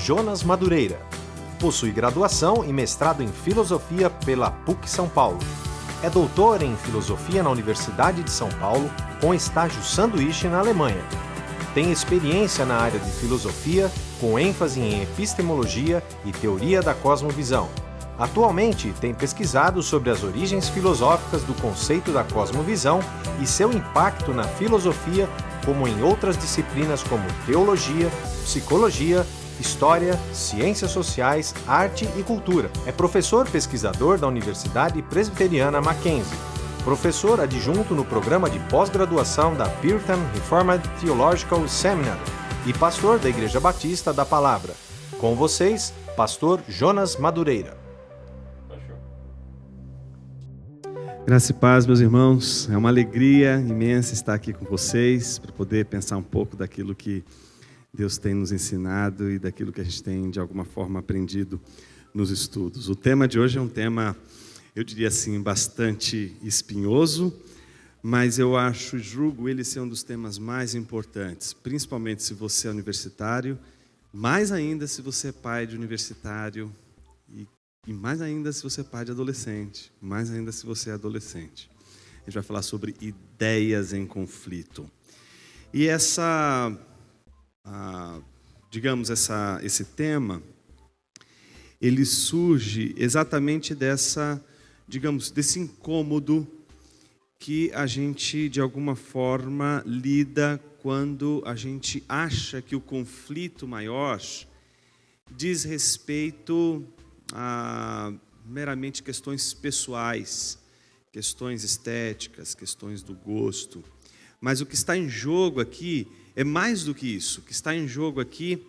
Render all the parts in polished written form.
Jonas Madureira. Possui graduação e mestrado em Filosofia pela PUC São Paulo. É doutor em Filosofia na Universidade de São Paulo, com estágio sanduíche na Alemanha. Tem experiência na área de filosofia, com ênfase em epistemologia e teoria da cosmovisão. Atualmente, tem pesquisado sobre as origens filosóficas do conceito da cosmovisão e seu impacto na filosofia, como em outras disciplinas como teologia, psicologia, história, ciências sociais, arte e cultura. É professor pesquisador da Universidade Presbiteriana Mackenzie, professor adjunto no programa de pós-graduação da Puritan Reformed Theological Seminary e pastor da Igreja Batista da Palavra. Com vocês, pastor Jonas Madureira. Graça e paz, meus irmãos. É uma alegria imensa estar aqui com vocês para poder pensar um pouco daquilo que Deus tem nos ensinado e daquilo que a gente tem, de alguma forma, aprendido nos estudos. O tema de hoje é um tema, eu diria assim, bastante espinhoso, mas eu julgo ele ser um dos temas mais importantes, principalmente se você é universitário, mais ainda se você é pai de universitário e mais ainda se você é pai de adolescente, mais ainda se você é adolescente. A gente vai falar sobre ideias em conflito. E esse tema, ele surge exatamente desse incômodo que a gente, de alguma forma, lida quando a gente acha que o conflito maior diz respeito a meramente questões pessoais, questões estéticas, questões do gosto. Mas o que está em jogo aqui é mais do que isso. O que está em jogo aqui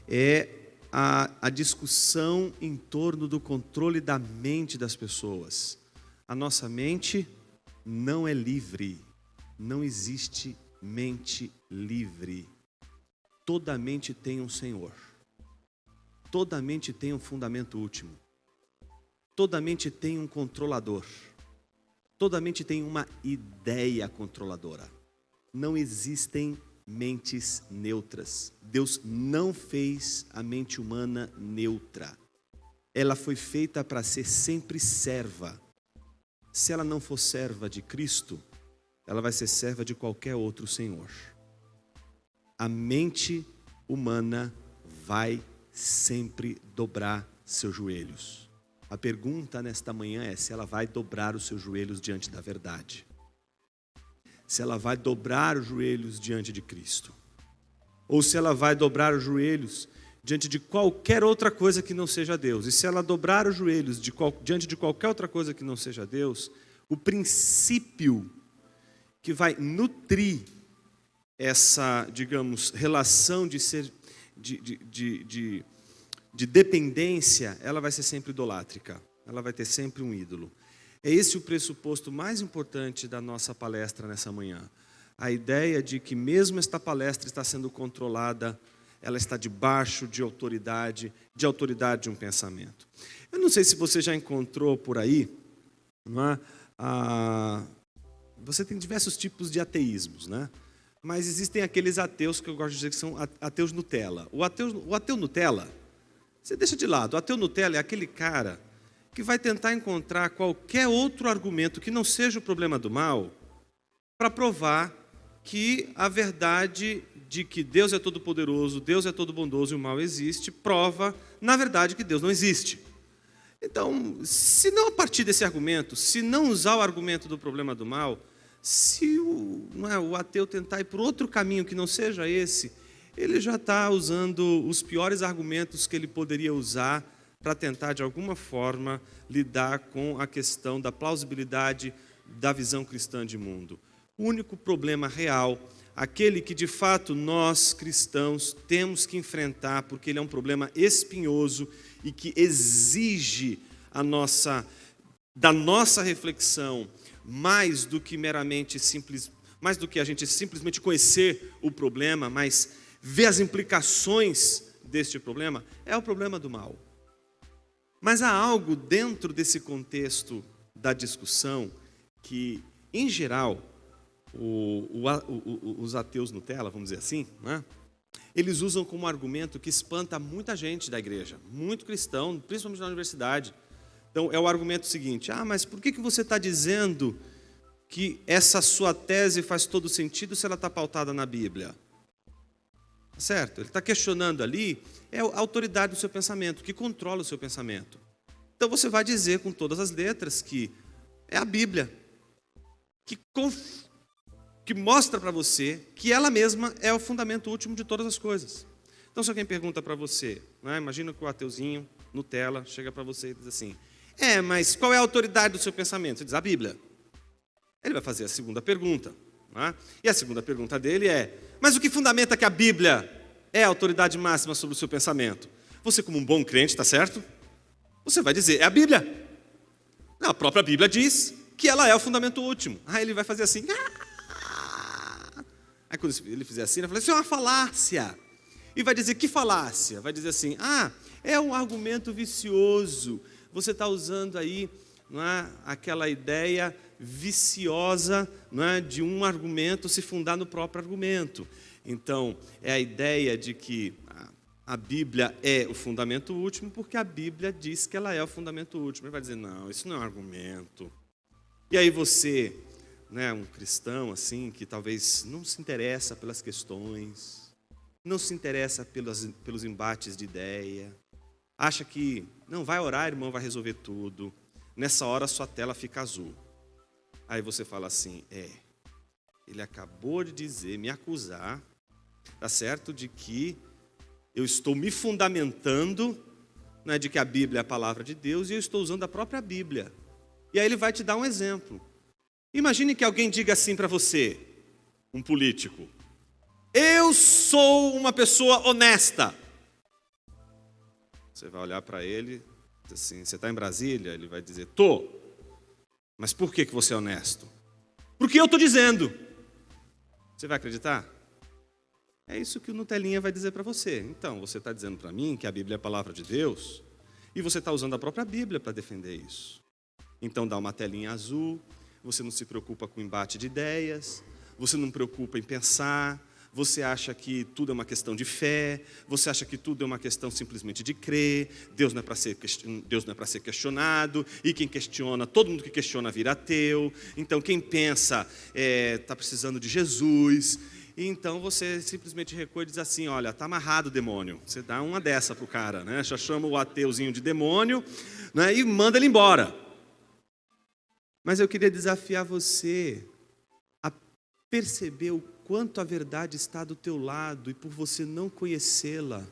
é a discussão em torno do controle da mente das pessoas. A nossa mente não é livre. Não existe mente livre. Toda mente tem um Senhor. Toda mente tem um fundamento último. Toda mente tem um controlador. Toda mente tem uma ideia controladora. Não existem mentes neutras. Deus não fez a mente humana neutra. Ela foi feita para ser sempre serva. Se ela não for serva de Cristo, ela vai ser serva de qualquer outro senhor. A mente humana vai sempre dobrar seus joelhos. A pergunta nesta manhã é se ela vai dobrar os seus joelhos diante da verdade. Se ela vai dobrar os joelhos diante de Cristo. Ou se ela vai dobrar os joelhos diante de qualquer outra coisa que não seja Deus. E se ela dobrar os joelhos diante de qualquer outra coisa que não seja Deus, o princípio que vai nutrir essa, relação de dependência, ela vai ser sempre idolátrica. Ela vai ter sempre um ídolo. É esse o pressuposto mais importante da nossa palestra nessa manhã. A ideia de que mesmo esta palestra está sendo controlada, ela está debaixo de autoridade de um pensamento. Eu não sei se você já encontrou por aí, não é? Você tem diversos tipos de ateísmos, né? Mas existem aqueles ateus que eu gosto de dizer que são ateus Nutella. O ateu Nutella, você deixa de lado. O ateu Nutella é aquele cara que vai tentar encontrar qualquer outro argumento que não seja o problema do mal para provar que a verdade de que Deus é todo poderoso, Deus é todo bondoso e o mal existe, prova, na verdade, que Deus não existe. Então, se não a partir desse argumento, se não usar o argumento do problema do mal, se o ateu tentar ir por outro caminho que não seja esse, ele já está usando os piores argumentos que ele poderia usar para tentar, de alguma forma, lidar com a questão da plausibilidade da visão cristã de mundo. O único problema real, aquele que, de fato, nós, cristãos, temos que enfrentar, porque ele é um problema espinhoso e que exige da nossa reflexão, mais do que a gente simplesmente conhecer o problema, mas ver as implicações deste problema, é o problema do mal. Mas há algo dentro desse contexto da discussão que, em geral, os ateus Nutella, vamos dizer assim, né? eles usam como argumento que espanta muita gente da igreja, muito cristão, principalmente na universidade. Então, é o argumento seguinte: mas por que você está dizendo que essa sua tese faz todo sentido se ela está pautada na Bíblia? Certo? Ele está questionando ali a autoridade do seu pensamento, que controla o seu pensamento. Então, você vai dizer com todas as letras que é a Bíblia, que mostra para você que ela mesma é o fundamento último de todas as coisas. Então, se alguém pergunta para você, imagina que o ateuzinho, Nutella, chega para você e diz assim: mas qual é a autoridade do seu pensamento? Você diz: a Bíblia. Ele vai fazer a segunda pergunta. E a segunda pergunta dele é: mas o que fundamenta que a Bíblia é a autoridade máxima sobre o seu pensamento? Você, como um bom crente, está certo? Você vai dizer: é a Bíblia. A própria Bíblia diz que ela é o fundamento último. Ele vai fazer assim. Aí quando ele fizer assim, ele vai falar: isso é uma falácia. E vai dizer: que falácia? Vai dizer assim: é um argumento vicioso. Você está usando aí aquela ideia viciosa de um argumento se fundar no próprio argumento. Então, é a ideia de que a Bíblia é o fundamento último, porque a Bíblia diz que ela é o fundamento último. Ele vai dizer: não, isso não é um argumento. E aí você, um cristão assim, que talvez não se interessa pelas questões, não se interessa pelos embates de ideia, acha que, não, vai orar, irmão, vai resolver tudo. Nessa hora, sua tela fica azul. Aí você fala assim: ele acabou de dizer, me acusar, tá certo, de que eu estou me fundamentando, de que a Bíblia é a palavra de Deus, e eu estou usando a própria Bíblia. E aí ele vai te dar um exemplo. Imagine que alguém diga assim para você, um político: eu sou uma pessoa honesta. Você vai olhar para ele, assim: você está em Brasília? Ele vai dizer: tô. Mas por que você é honesto? Porque eu estou dizendo. Você vai acreditar? É isso que o Nutelinha vai dizer para você. Então, você está dizendo para mim que a Bíblia é a palavra de Deus, e você está usando a própria Bíblia para defender isso. Então, dá uma telinha azul, você não se preocupa com embate de ideias, você não preocupa em pensar, você acha que tudo é uma questão de fé, você acha que tudo é uma questão simplesmente de crer, Deus não é para ser questionado, e quem questiona, todo mundo que questiona vira ateu. Então quem pensa está precisando de Jesus, e então você simplesmente recua e diz assim: olha, está amarrado o demônio. Você dá uma dessa para o cara, já chama o ateuzinho de demônio, e manda ele embora. Mas eu queria desafiar você a perceber o quanto a verdade está do teu lado, e por você não conhecê-la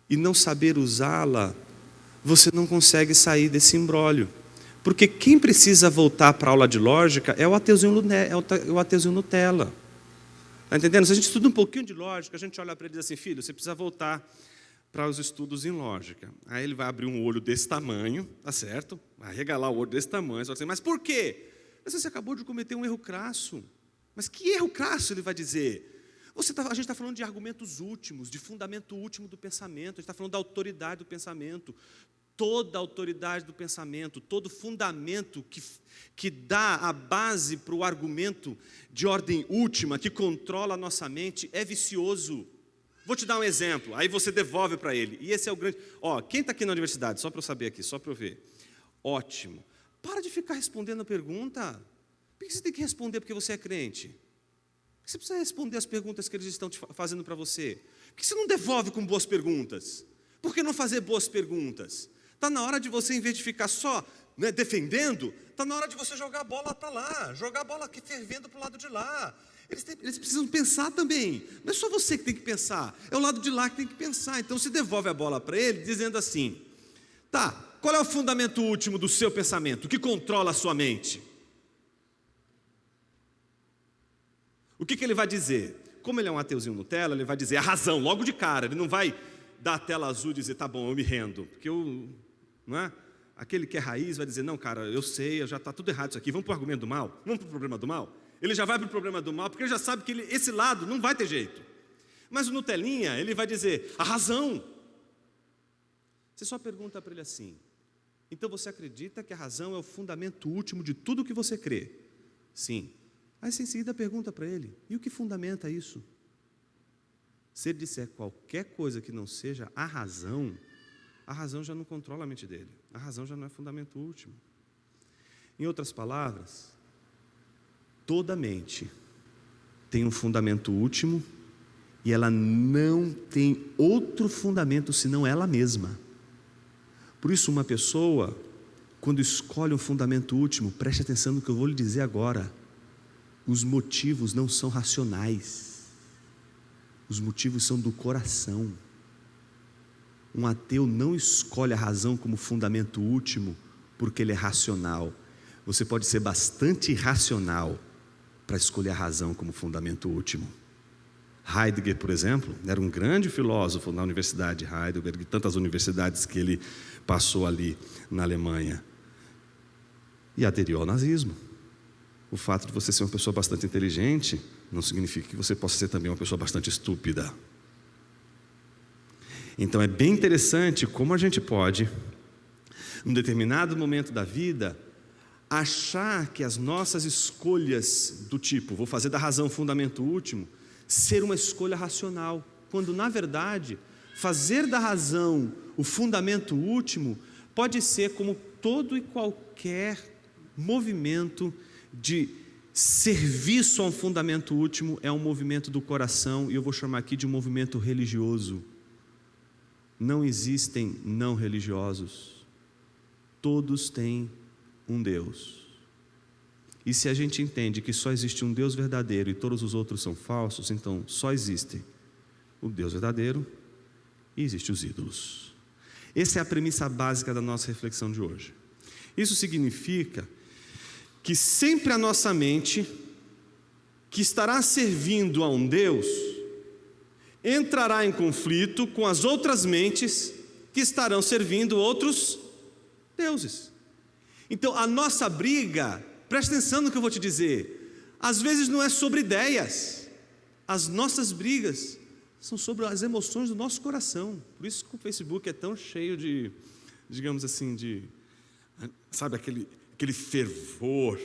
e não saber usá-la, você não consegue sair desse imbróglio. Porque quem precisa voltar para a aula de lógica é o ateuzinho Nutella. Está entendendo? Se a gente estuda um pouquinho de lógica, a gente olha para ele e diz assim: filho, você precisa voltar para os estudos em lógica. Aí ele vai abrir um olho desse tamanho, tá certo? Vai regalar o olho desse tamanho, você vai dizer: mas por quê? Mas você acabou de cometer um erro crasso. Mas que erro crasso, ele vai dizer? A gente está falando de argumentos últimos, de fundamento último do pensamento, a gente está falando da autoridade do pensamento. Toda a autoridade do pensamento, todo fundamento que dá a base para o argumento de ordem última, que controla a nossa mente, é vicioso. Vou te dar um exemplo, aí você devolve para ele. E esse é o grande... quem está aqui na universidade? Só para eu saber aqui, só para eu ver. Ótimo. Para de ficar respondendo a pergunta. Por que você tem que responder porque você é crente? Por que você precisa responder as perguntas que eles estão te fazendo para você? Por que você não devolve com boas perguntas? Por que não fazer boas perguntas? Está na hora de você, em vez de ficar só defendendo, está na hora de você jogar a bola para lá, jogar a bola aqui fervendo para o lado de lá. Eles precisam pensar também. Não é só você que tem que pensar, é o lado de lá que tem que pensar. Então você devolve a bola para ele dizendo assim: tá, qual é o fundamento último do seu pensamento? O que controla a sua mente? O que ele vai dizer? Como ele é um ateuzinho Nutella, ele vai dizer a razão, logo de cara. Ele não vai dar a tela azul e dizer: tá bom, eu me rendo. Porque aquele que é raiz vai dizer: não, cara, eu sei, já está tudo errado isso aqui, vamos para o argumento do mal? Vamos para o problema do mal? Ele já vai para o problema do mal, porque ele já sabe que esse lado não vai ter jeito. Mas o Nutelinha, ele vai dizer a razão. Você só pergunta para ele assim: então você acredita que a razão é o fundamento último de tudo que você crê? Sim. Aí você em seguida pergunta para ele: e o que fundamenta isso? se ele disser qualquer coisa que não seja a razão já não controla a mente dele. A razão já não é fundamento último. Em outras palavras, toda mente tem um fundamento último e ela não tem outro fundamento senão ela mesma. Por isso, uma pessoa, quando escolhe um fundamento último, preste atenção no que eu vou lhe dizer agora. Os motivos não são racionais. Os motivos são do coração. Um ateu não escolhe a razão como fundamento último porque ele é racional. Você pode ser bastante irracional para escolher a razão como fundamento último. Heidegger, por exemplo, era um grande filósofo na Universidade de Heidelberg e tantas universidades que ele passou ali na Alemanha. E aderiu ao nazismo. O fato de você ser uma pessoa bastante inteligente não significa que você possa ser também uma pessoa bastante estúpida. Então é bem interessante como a gente pode, num determinado momento da vida, achar que as nossas escolhas do tipo, vou fazer da razão fundamento último, ser uma escolha racional, quando na verdade, fazer da razão o fundamento último pode ser como todo e qualquer movimento de serviço a um fundamento último, é um movimento do coração, e eu vou chamar aqui de um movimento religioso. Não existem não religiosos, todos têm um Deus. E se a gente entende que só existe um Deus verdadeiro e todos os outros são falsos, então só existe o Deus verdadeiro e existem os ídolos. Essa é a premissa básica da nossa reflexão de hoje. Isso significa que sempre a nossa mente, que estará servindo a um Deus, entrará em conflito com as outras mentes que estarão servindo outros deuses. Então a nossa briga, preste atenção no que eu vou te dizer, às vezes não é sobre ideias, as nossas brigas são sobre as emoções do nosso coração. Por isso que o Facebook é tão cheio de, digamos assim, sabe, aquele fervor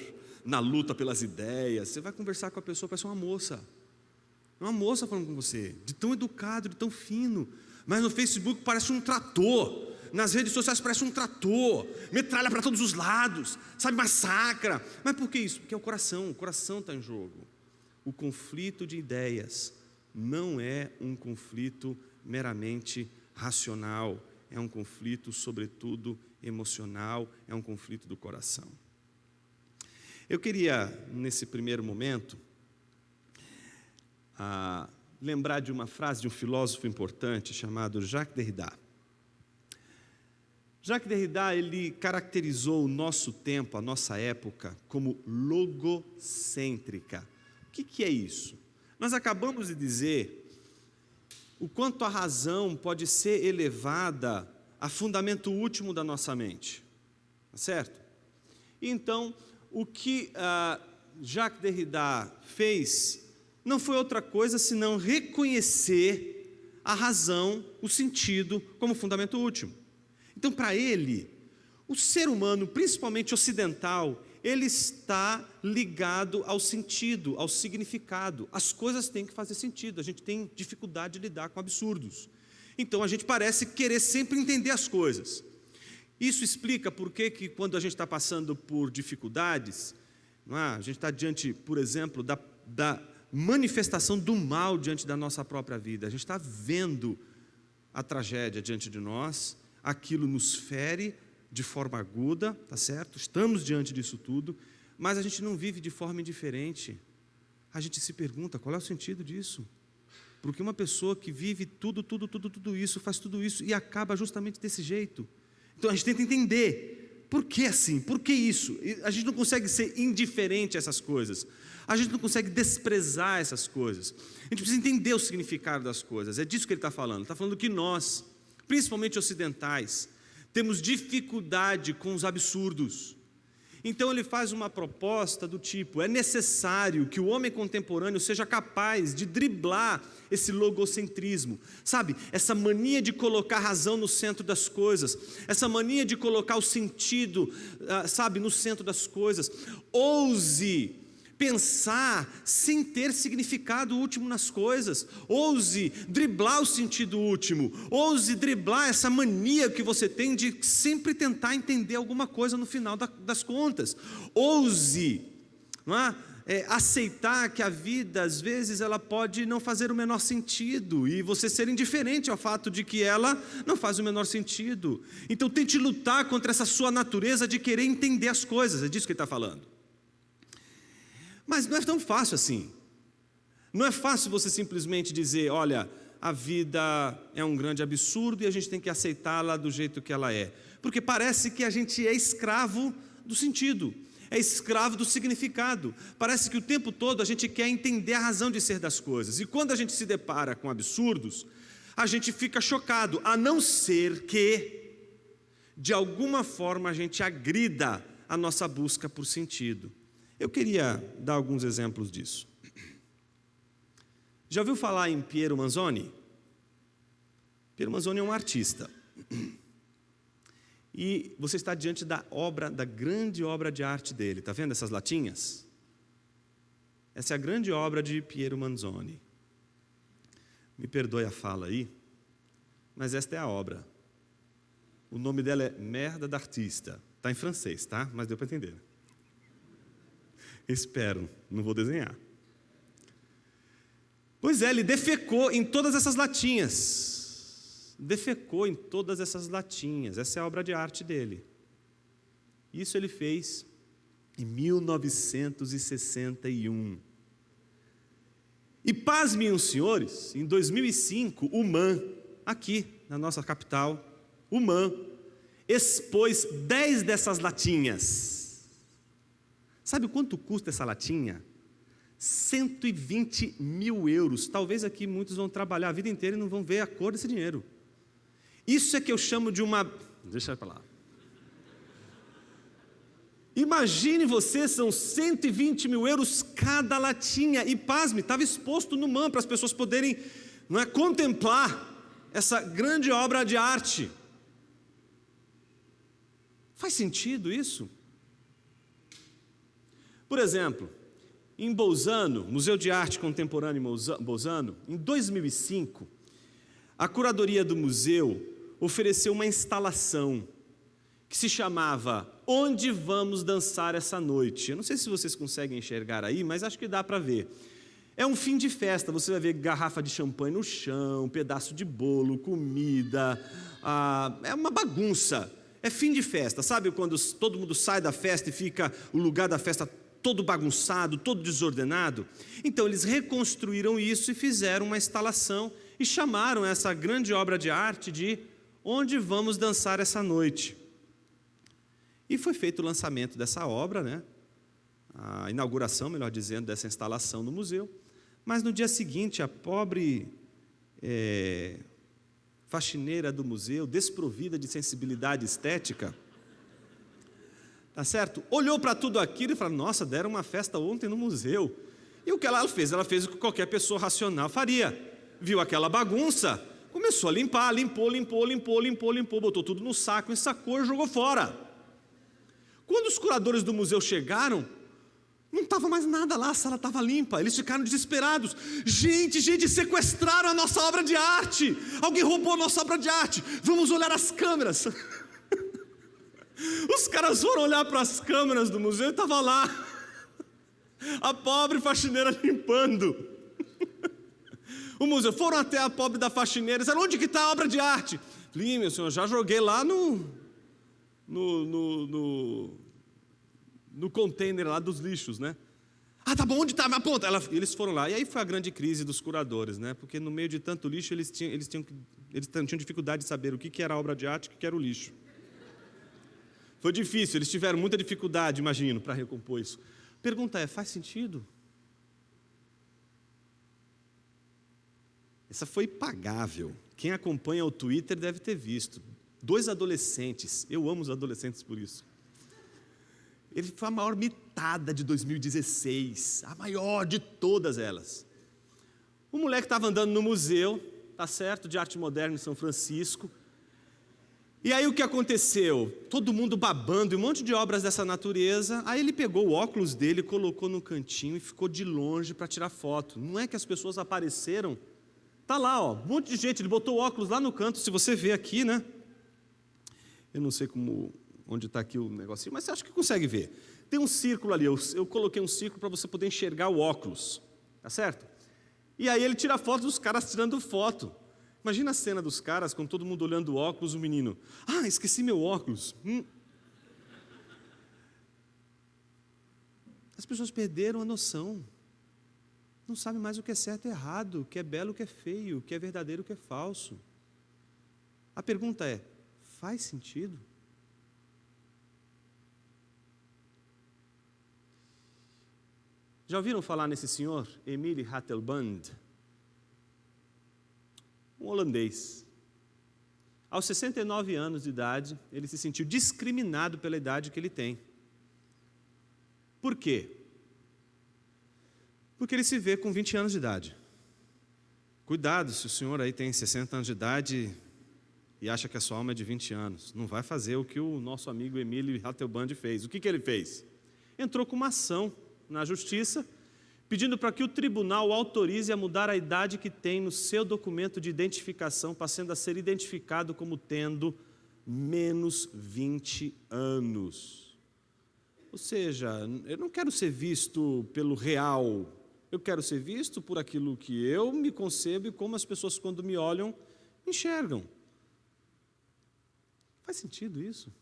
na luta pelas ideias. Você vai conversar com a pessoa, parece uma moça falando com você, de tão educado, de tão fino, mas no Facebook parece um trator, nas redes sociais parece um trator, metralha para todos os lados, sabe, massacra. Mas por que isso? Porque é o coração está em jogo. O conflito de ideias não é um conflito meramente racional, é um conflito sobretudo emocional, é um conflito do coração. Eu queria, nesse primeiro momento, lembrar de uma frase de um filósofo importante chamado Jacques Derrida. Jacques Derrida, ele caracterizou o nosso tempo, a nossa época, como logocêntrica. O que é isso? Nós acabamos de dizer o quanto a razão pode ser elevada a fundamento último da nossa mente, tá certo? Então, o que Jacques Derrida fez não foi outra coisa senão reconhecer a razão, o sentido, como fundamento último. Então, para ele, o ser humano, principalmente ocidental, ele está ligado ao sentido, ao significado. As coisas têm que fazer sentido, a gente tem dificuldade de lidar com absurdos. Então, a gente parece querer sempre entender as coisas. Isso explica por que quando a gente está passando por dificuldades, não é? A gente está diante, por exemplo, da manifestação do mal diante da nossa própria vida. A gente está vendo a tragédia diante de nós, aquilo nos fere de forma aguda, tá certo? Estamos diante disso tudo, mas a gente não vive de forma indiferente. A gente se pergunta, qual é o sentido disso? Porque uma pessoa que vive tudo isso, faz tudo isso e acaba justamente desse jeito. Então a gente tenta entender, por que assim? Por que isso? A gente não consegue ser indiferente a essas coisas. A gente não consegue desprezar essas coisas. A gente precisa entender o significado das coisas. É disso que ele está falando. Ele está falando que nós, principalmente ocidentais, temos dificuldade com os absurdos. Então ele faz uma proposta do tipo, é necessário que o homem contemporâneo seja capaz de driblar esse logocentrismo, sabe, essa mania de colocar a razão no centro das coisas, essa mania de colocar o sentido, sabe, no centro das coisas. Ouse pensar sem ter significado último nas coisas. Ouse driblar o sentido último. Ouse driblar essa mania que você tem de sempre tentar entender alguma coisa no final das contas. Ouse, não é? Aceitar que a vida, às vezes, ela pode não fazer o menor sentido e você ser indiferente ao fato de que ela não faz o menor sentido. Então tente lutar contra essa sua natureza de querer entender as coisas, é disso que ele está falando. Mas não é tão fácil assim. Não é fácil você simplesmente dizer, olha, a vida é um grande absurdo e a gente tem que aceitá-la do jeito que ela é. Porque parece que a gente é escravo do sentido, é escravo do significado. Parece que o tempo todo a gente quer entender a razão de ser das coisas. E quando a gente se depara com absurdos, a gente fica chocado, a não ser que, de alguma forma, a gente agrida a nossa busca por sentido. Eu queria dar alguns exemplos disso. Já ouviu falar em Piero Manzoni? Piero Manzoni é um artista. E você está diante da grande obra de arte dele. Está vendo essas latinhas? Essa é a grande obra de Piero Manzoni. Me perdoe a fala aí, mas esta é a obra. O nome dela é Merda d'Artista. Está em francês, tá? Mas deu para entender. Espero, não vou desenhar. Pois é, ele defecou em todas essas latinhas. Defecou em todas essas latinhas. Essa é a obra de arte dele. Isso ele fez em 1961. E pasmem os senhores, em 2005, o MAN, aqui na nossa capital, o MAN, expôs 10 dessas latinhas. Sabe quanto custa essa latinha? 120 mil euros. Talvez aqui muitos vão trabalhar a vida inteira e não vão ver a cor desse dinheiro. Isso é que eu chamo de uma... Deixa eu falar. Imagine você, são 120 mil euros cada latinha. E pasme, estava exposto no MAN para as pessoas poderem, não é, contemplar essa grande obra de arte. Faz sentido isso? Por exemplo, em Bolzano, Museu de Arte Contemporânea em Bolzano, em 2005, a curadoria do museu ofereceu uma instalação que se chamava Onde Vamos Dançar Essa Noite. Eu não sei se vocês conseguem enxergar aí, mas acho que dá para ver. É um fim de festa, você vai ver garrafa de champanhe no chão, pedaço de bolo, comida, é uma bagunça. É fim de festa, sabe quando todo mundo sai da festa e fica o lugar da festa todo bagunçado, todo desordenado? Então eles reconstruíram isso e fizeram uma instalação e chamaram essa grande obra de arte de Onde Vamos Dançar Essa Noite. E foi feito o lançamento dessa obra, né? A inauguração, melhor dizendo, dessa instalação no museu. Mas no dia seguinte, a pobre faxineira do museu, desprovida de sensibilidade estética, tá certo? Olhou para tudo aquilo e falou, nossa, deram uma festa ontem no museu. E o que ela fez? Ela fez o que qualquer pessoa racional faria. Viu aquela bagunça, começou a limpar, limpou, botou tudo no saco, ensacou e jogou fora. Quando os curadores do museu chegaram, não estava mais nada lá, a sala estava limpa. Eles ficaram desesperados. Gente, sequestraram a nossa obra de arte. Alguém roubou a nossa obra de arte. Vamos olhar as câmeras. Os caras foram olhar para as câmeras do museu e estava lá a pobre faxineira limpando o museu. Foram até a pobre da faxineira e disseram, onde que está a obra de arte? Falei, meu senhor, já joguei lá no container lá dos lixos, né? Ah, tá bom, onde está? Aponta. Eles foram lá, e aí foi a grande crise dos curadores, né? Porque no meio de tanto lixo, eles tinham dificuldade de saber o que era a obra de arte e o que era o lixo. Foi difícil, eles tiveram muita dificuldade, imagino, para recompor isso. Pergunta é, faz sentido? Essa foi pagável. Quem acompanha o Twitter deve ter visto. 2 adolescentes, eu amo os adolescentes por isso. Ele foi a maior mitada de 2016, a maior de todas elas. O moleque estava andando no museu, tá certo, de arte moderna em São Francisco, E aí o que aconteceu? Todo mundo babando, e um monte de obras dessa natureza. Aí ele pegou o óculos dele, colocou no cantinho e ficou de longe para tirar foto. Não é que as pessoas apareceram? Tá lá, ó, um monte de gente. Ele botou o óculos lá no canto, se você vê aqui, né? Eu não sei onde está aqui o negocinho, mas você acha que consegue ver. Tem um círculo ali, eu coloquei um círculo para você poder enxergar o óculos, tá certo? E aí ele tira foto dos caras tirando foto. Imagina a cena dos caras, com todo mundo olhando o óculos, o menino, esqueci meu óculos. As pessoas perderam a noção. Não sabem mais o que é certo e errado, o que é belo, o que é feio, o que é verdadeiro, o que é falso. A pergunta é, faz sentido? Já ouviram falar nesse senhor, Emile Ratelband? Um holandês. Aos 69 anos de idade, ele se sentiu discriminado pela idade que ele tem. Por quê? Porque ele se vê com 20 anos de idade. Cuidado, se o senhor aí tem 60 anos de idade e acha que a sua alma é de 20 anos. Não vai fazer o que o nosso amigo Emile Ratelband fez. O que ele fez? Entrou com uma ação na justiça, pedindo para que o tribunal o autorize a mudar a idade que tem no seu documento de identificação, passando a ser identificado como tendo menos 20 anos. Ou seja, eu não quero ser visto pelo real, eu quero ser visto por aquilo que eu me concebo e como as pessoas, quando me olham, me enxergam. Faz sentido isso?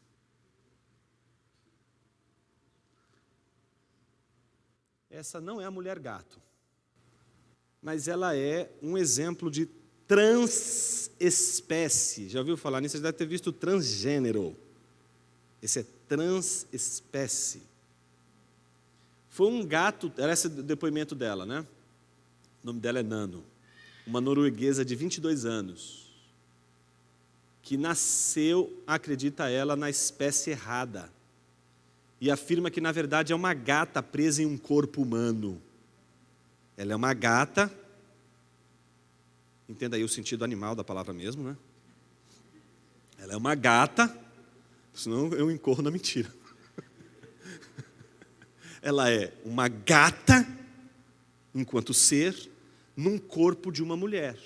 Essa não é a mulher gato, mas ela é um exemplo de transespécie. Já ouviu falar nisso? Você deve ter visto transgênero. Esse é transespécie. Foi um gato, era esse o depoimento dela, né? O nome dela é Nano, uma norueguesa de 22 anos, que nasceu, acredita ela, na espécie errada. E afirma que, na verdade, é uma gata presa em um corpo humano. Ela é uma gata, entenda aí o sentido animal da palavra mesmo, né? Ela é uma gata, senão eu incorro na mentira. Ela é uma gata, enquanto ser, num corpo de uma mulher.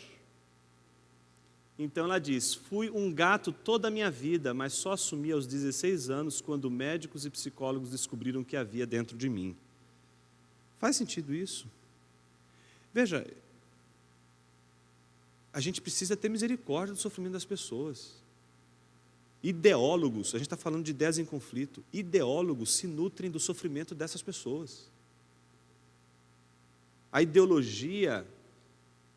Então ela diz, fui um gato toda a minha vida, mas só assumi aos 16 anos, quando médicos e psicólogos descobriram o que havia dentro de mim. Faz sentido isso? Veja, a gente precisa ter misericórdia do sofrimento das pessoas. Ideólogos, a gente está falando de ideias em conflito, ideólogos se nutrem do sofrimento dessas pessoas. A ideologia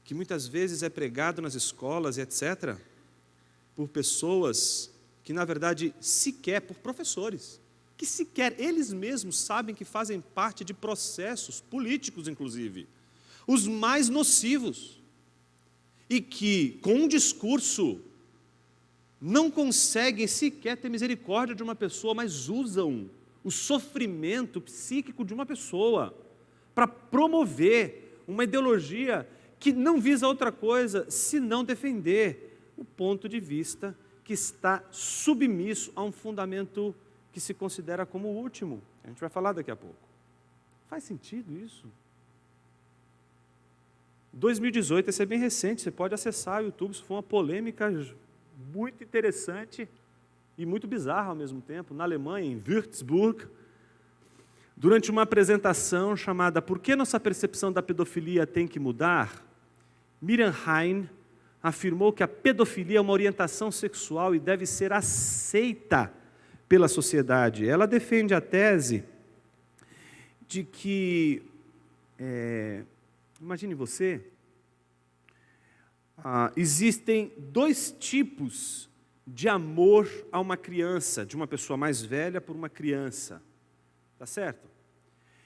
que muitas vezes é pregado nas escolas, etc., por pessoas que, na verdade, por professores, que sequer eles mesmos sabem que fazem parte de processos políticos, inclusive, os mais nocivos, e que, com um discurso, não conseguem sequer ter misericórdia de uma pessoa, mas usam o sofrimento psíquico de uma pessoa para promover uma ideologia que não visa outra coisa senão defender o ponto de vista que está submisso a um fundamento que se considera como o último. A gente vai falar daqui a pouco. Faz sentido isso? 2018, esse é bem recente, você pode acessar o YouTube, isso foi uma polêmica muito interessante e muito bizarra ao mesmo tempo, na Alemanha, em Würzburg, durante uma apresentação chamada Por que nossa percepção da pedofilia tem que mudar? Miriam Hein afirmou que a pedofilia é uma orientação sexual e deve ser aceita pela sociedade. Ela defende a tese de que, imagine você, existem dois tipos de amor a uma criança, de uma pessoa mais velha por uma criança. Tá certo?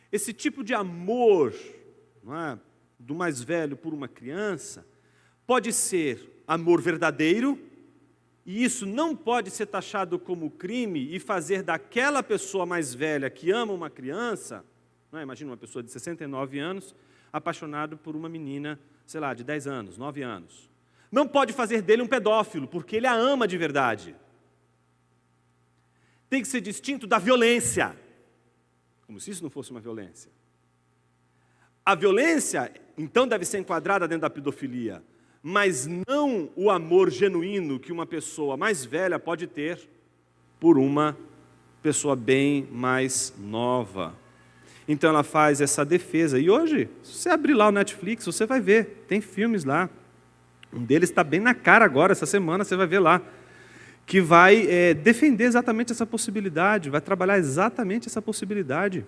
Esse tipo de amor, não é, do mais velho por uma criança, pode ser amor verdadeiro, e isso não pode ser taxado como crime e fazer daquela pessoa mais velha que ama uma criança, não é? Imagina uma pessoa de 69 anos, apaixonado por uma menina, sei lá, de 10 anos, 9 anos. Não pode fazer dele um pedófilo, porque ele a ama de verdade. tem que ser distinto da violência. Como se isso não fosse uma violência. A violência, então, deve ser enquadrada dentro da pedofilia, mas não o amor genuíno que uma pessoa mais velha pode ter por uma pessoa bem mais nova. Então ela faz essa defesa. E hoje, se você abrir lá o Netflix, você vai ver, tem filmes lá. Um deles está bem na cara agora, essa semana, você vai ver lá, que vai defender exatamente essa possibilidade, vai trabalhar exatamente essa possibilidade.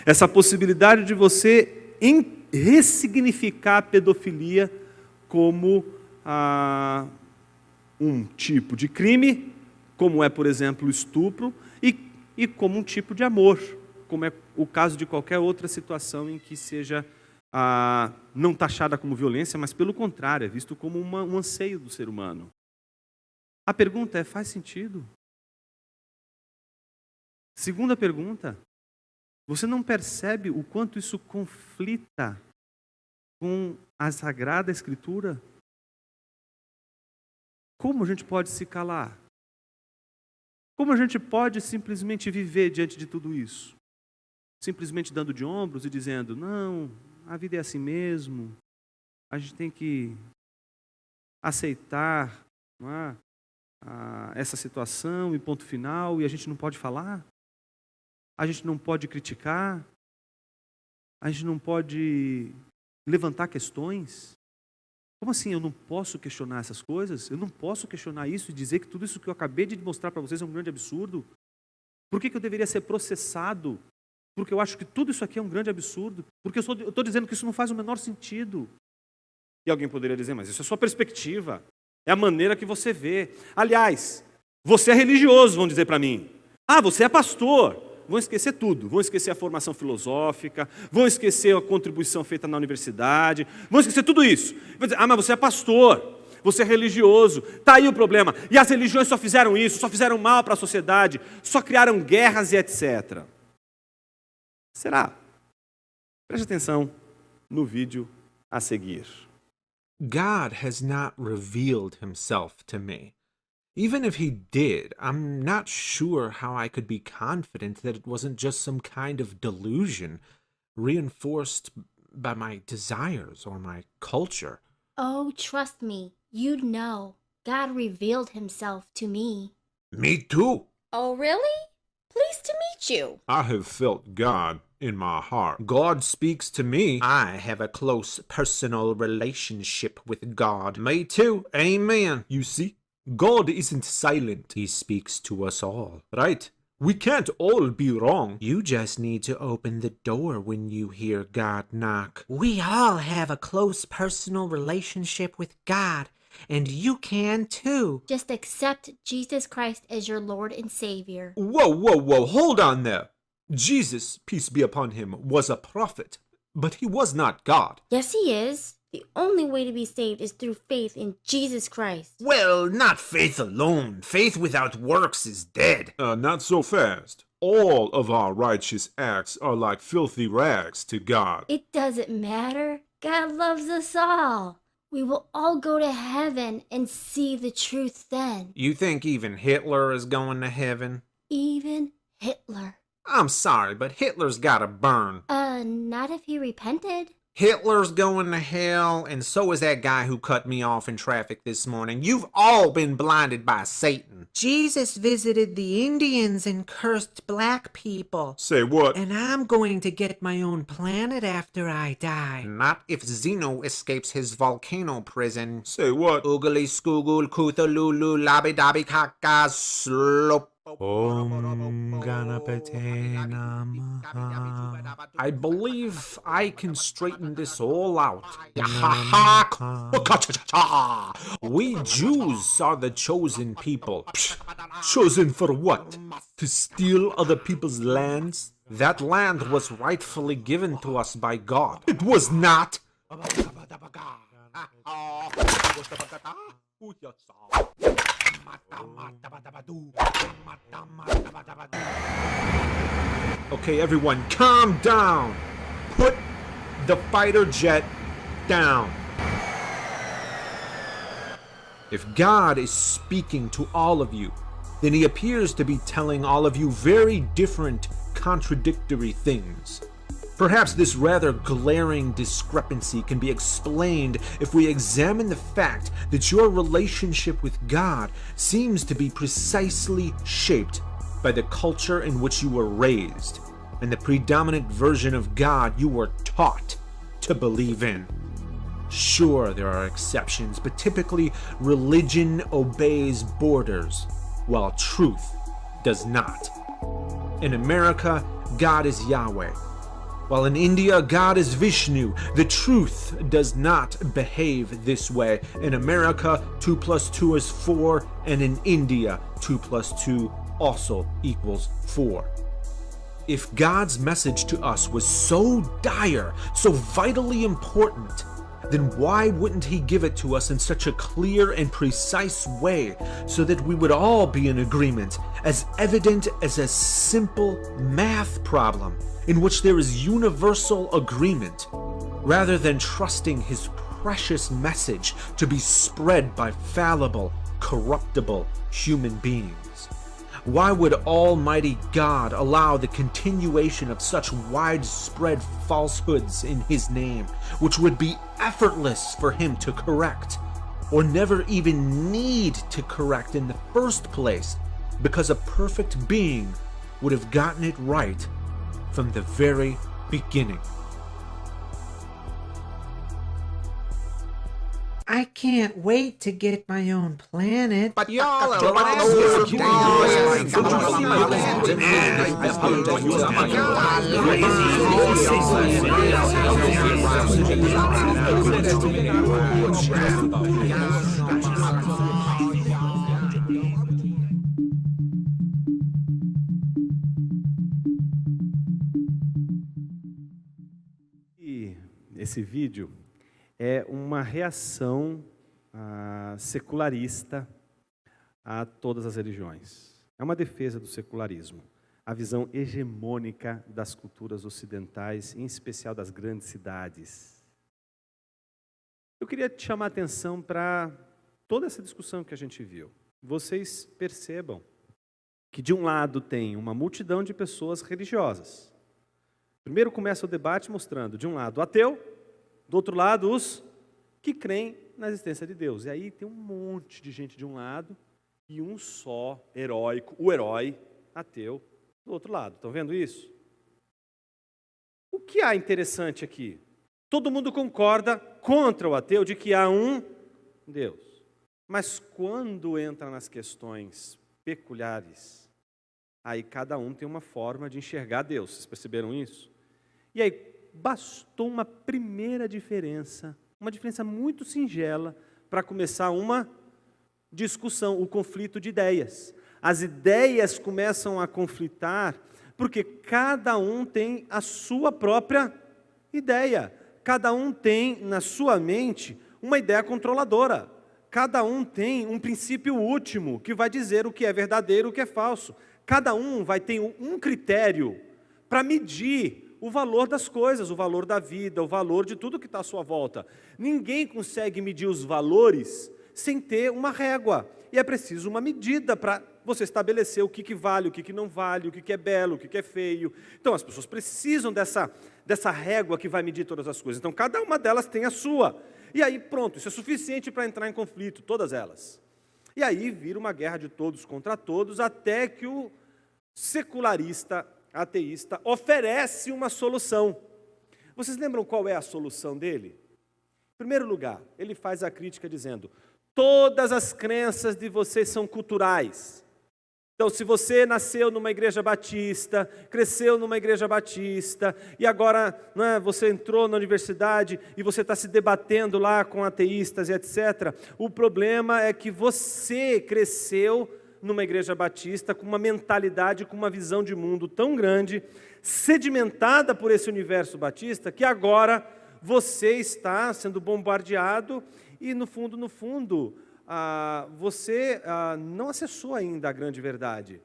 Essa possibilidade de você ressignificar a pedofilia como um tipo de crime, como é, por exemplo, o estupro, e como um tipo de amor, como é o caso de qualquer outra situação em que seja não taxada como violência, mas pelo contrário, é visto como um anseio do ser humano. A pergunta é, faz sentido? Segunda pergunta, você não percebe o quanto isso conflita com a Sagrada Escritura? Como a gente pode se calar? Como a gente pode simplesmente viver diante de tudo isso? Simplesmente dando de ombros e dizendo, não, a vida é assim mesmo, a gente tem que aceitar, não é, essa situação e ponto final, e a gente não pode falar? A gente não pode criticar? A gente não pode levantar questões? Como assim eu não posso questionar essas coisas? Eu não posso questionar isso e dizer que tudo isso que eu acabei de mostrar para vocês é um grande absurdo? Por que eu deveria ser processado? Porque eu acho que tudo isso aqui é um grande absurdo? Porque eu estou dizendo que isso não faz o menor sentido. E alguém poderia dizer, mas isso é sua perspectiva. É a maneira que você vê. Aliás, você é religioso, vão dizer para mim. Você é pastor. Vão esquecer tudo, vão esquecer a formação filosófica, vão esquecer a contribuição feita na universidade, vão esquecer tudo isso. Vão dizer, mas você é pastor, você é religioso, está aí o problema. E as religiões só fizeram isso, só fizeram mal para a sociedade, só criaram guerras e etc. Será? Preste atenção no vídeo a seguir. God has not revealed himself to me. Even if he did, I'm not sure how I could be confident that it wasn't just some kind of delusion reinforced by my desires or my culture. Oh, trust me, you'd know. God revealed himself to me. Me too. Oh, really? Pleased to meet you. I have felt God in my heart. God speaks to me. I have a close personal relationship with God. Me too. Amen. You see? God isn't silent. He speaks to us all, right? We can't all be wrong. You just need to open the door when you hear God knock. We all have a close personal relationship with God, and you can too. Just accept Jesus Christ as your Lord and Savior. Whoa, hold on there. Jesus, peace be upon him, was a prophet, but he was not God. Yes, he is. The only way to be saved is through faith in Jesus Christ. Well, not faith alone. Faith without works is dead. Not so fast. All of our righteous acts are like filthy rags to God. It doesn't matter. God loves us all. We will all go to heaven and see the truth then. You think even Hitler is going to heaven? Even Hitler. I'm sorry, but Hitler's gotta burn. Not if he repented. Hitler's going to hell, and so is that guy who cut me off in traffic this morning. You've all been blinded by Satan. Jesus visited the Indians and cursed black people. Say what? And I'm going to get my own planet after I die. Not if Zeno escapes his volcano prison. Say what? Oogly skoogul kuthalulu labby dabby kaka slop. Om Ganapate Namaha. I believe I can straighten this all out. We Jews are the chosen people. Chosen for what? To steal other people's lands? That land was rightfully given to us by God. It was not. Okay, everyone, calm down. Put the fighter jet down. If God is speaking to all of you, then he appears to be telling all of you very different, contradictory things. Perhaps this rather glaring discrepancy can be explained if we examine the fact that your relationship with God seems to be precisely shaped by the culture in which you were raised and the predominant version of God you were taught to believe in. Sure, there are exceptions, but typically religion obeys borders, while truth does not. In America, God is Yahweh, while in India, God is Vishnu. The truth does not behave this way. In America, 2 + 2 is 4, and in India, 2 + 2 also equals 4. If God's message to us was so dire, so vitally important, then why wouldn't he give it to us in such a clear and precise way so that we would all be in agreement, as evident as a simple math problem in which there is universal agreement, rather than trusting his precious message to be spread by fallible, corruptible human beings? Why would Almighty God allow the continuation of such widespread falsehoods in his name, which would be effortless for him to correct, or never even need to correct in the first place, because a perfect being would have gotten it right from the very beginning? I can't wait to get my own planet. But y'all are around E esse vídeo é uma reação secularista a todas as religiões. É uma defesa do secularismo, a visão hegemônica das culturas ocidentais, em especial das grandes cidades. Eu queria te chamar a atenção para toda essa discussão que a gente viu. Vocês percebam que de um lado tem uma multidão de pessoas religiosas. Primeiro começa o debate mostrando, de um lado, o ateu, do outro lado, os que creem na existência de Deus. E aí tem um monte de gente de um lado e um só heróico, o herói ateu, do outro lado. Estão vendo isso? O que há interessante aqui? Todo mundo concorda contra o ateu de que há um Deus. Mas quando entra nas questões peculiares, aí cada um tem uma forma de enxergar Deus. Vocês perceberam isso? E aí bastou uma primeira diferença, uma diferença muito singela, para começar uma discussão, o conflito de ideias. As ideias começam a conflitar porque cada um tem a sua própria ideia. Cada um tem na sua mente uma ideia controladora. Cada um tem um princípio último que vai dizer o que é verdadeiro e o que é falso. Cada um vai ter um critério para medir o valor das coisas, o valor da vida, o valor de tudo que está à sua volta. Ninguém consegue medir os valores sem ter uma régua. E é preciso uma medida para você estabelecer o que vale, o que não vale, o que é belo, o que é feio. Então, as pessoas precisam dessa régua que vai medir todas as coisas. Então, cada uma delas tem a sua. E aí, pronto, isso é suficiente para entrar em conflito, todas elas. E aí vira uma guerra de todos contra todos, até que o secularista ateísta oferece uma solução. Vocês lembram qual é a solução dele? Em primeiro lugar, ele faz a crítica dizendo: todas as crenças de vocês são culturais. Então, se você nasceu numa igreja batista, cresceu numa igreja batista, e agora você entrou na universidade e você está se debatendo lá com ateístas e etc., o problema é que você cresceu numa igreja batista com uma mentalidade, com uma visão de mundo tão grande, sedimentada por esse universo batista, que agora você está sendo bombardeado e, no fundo, você não acessou ainda a grande verdade.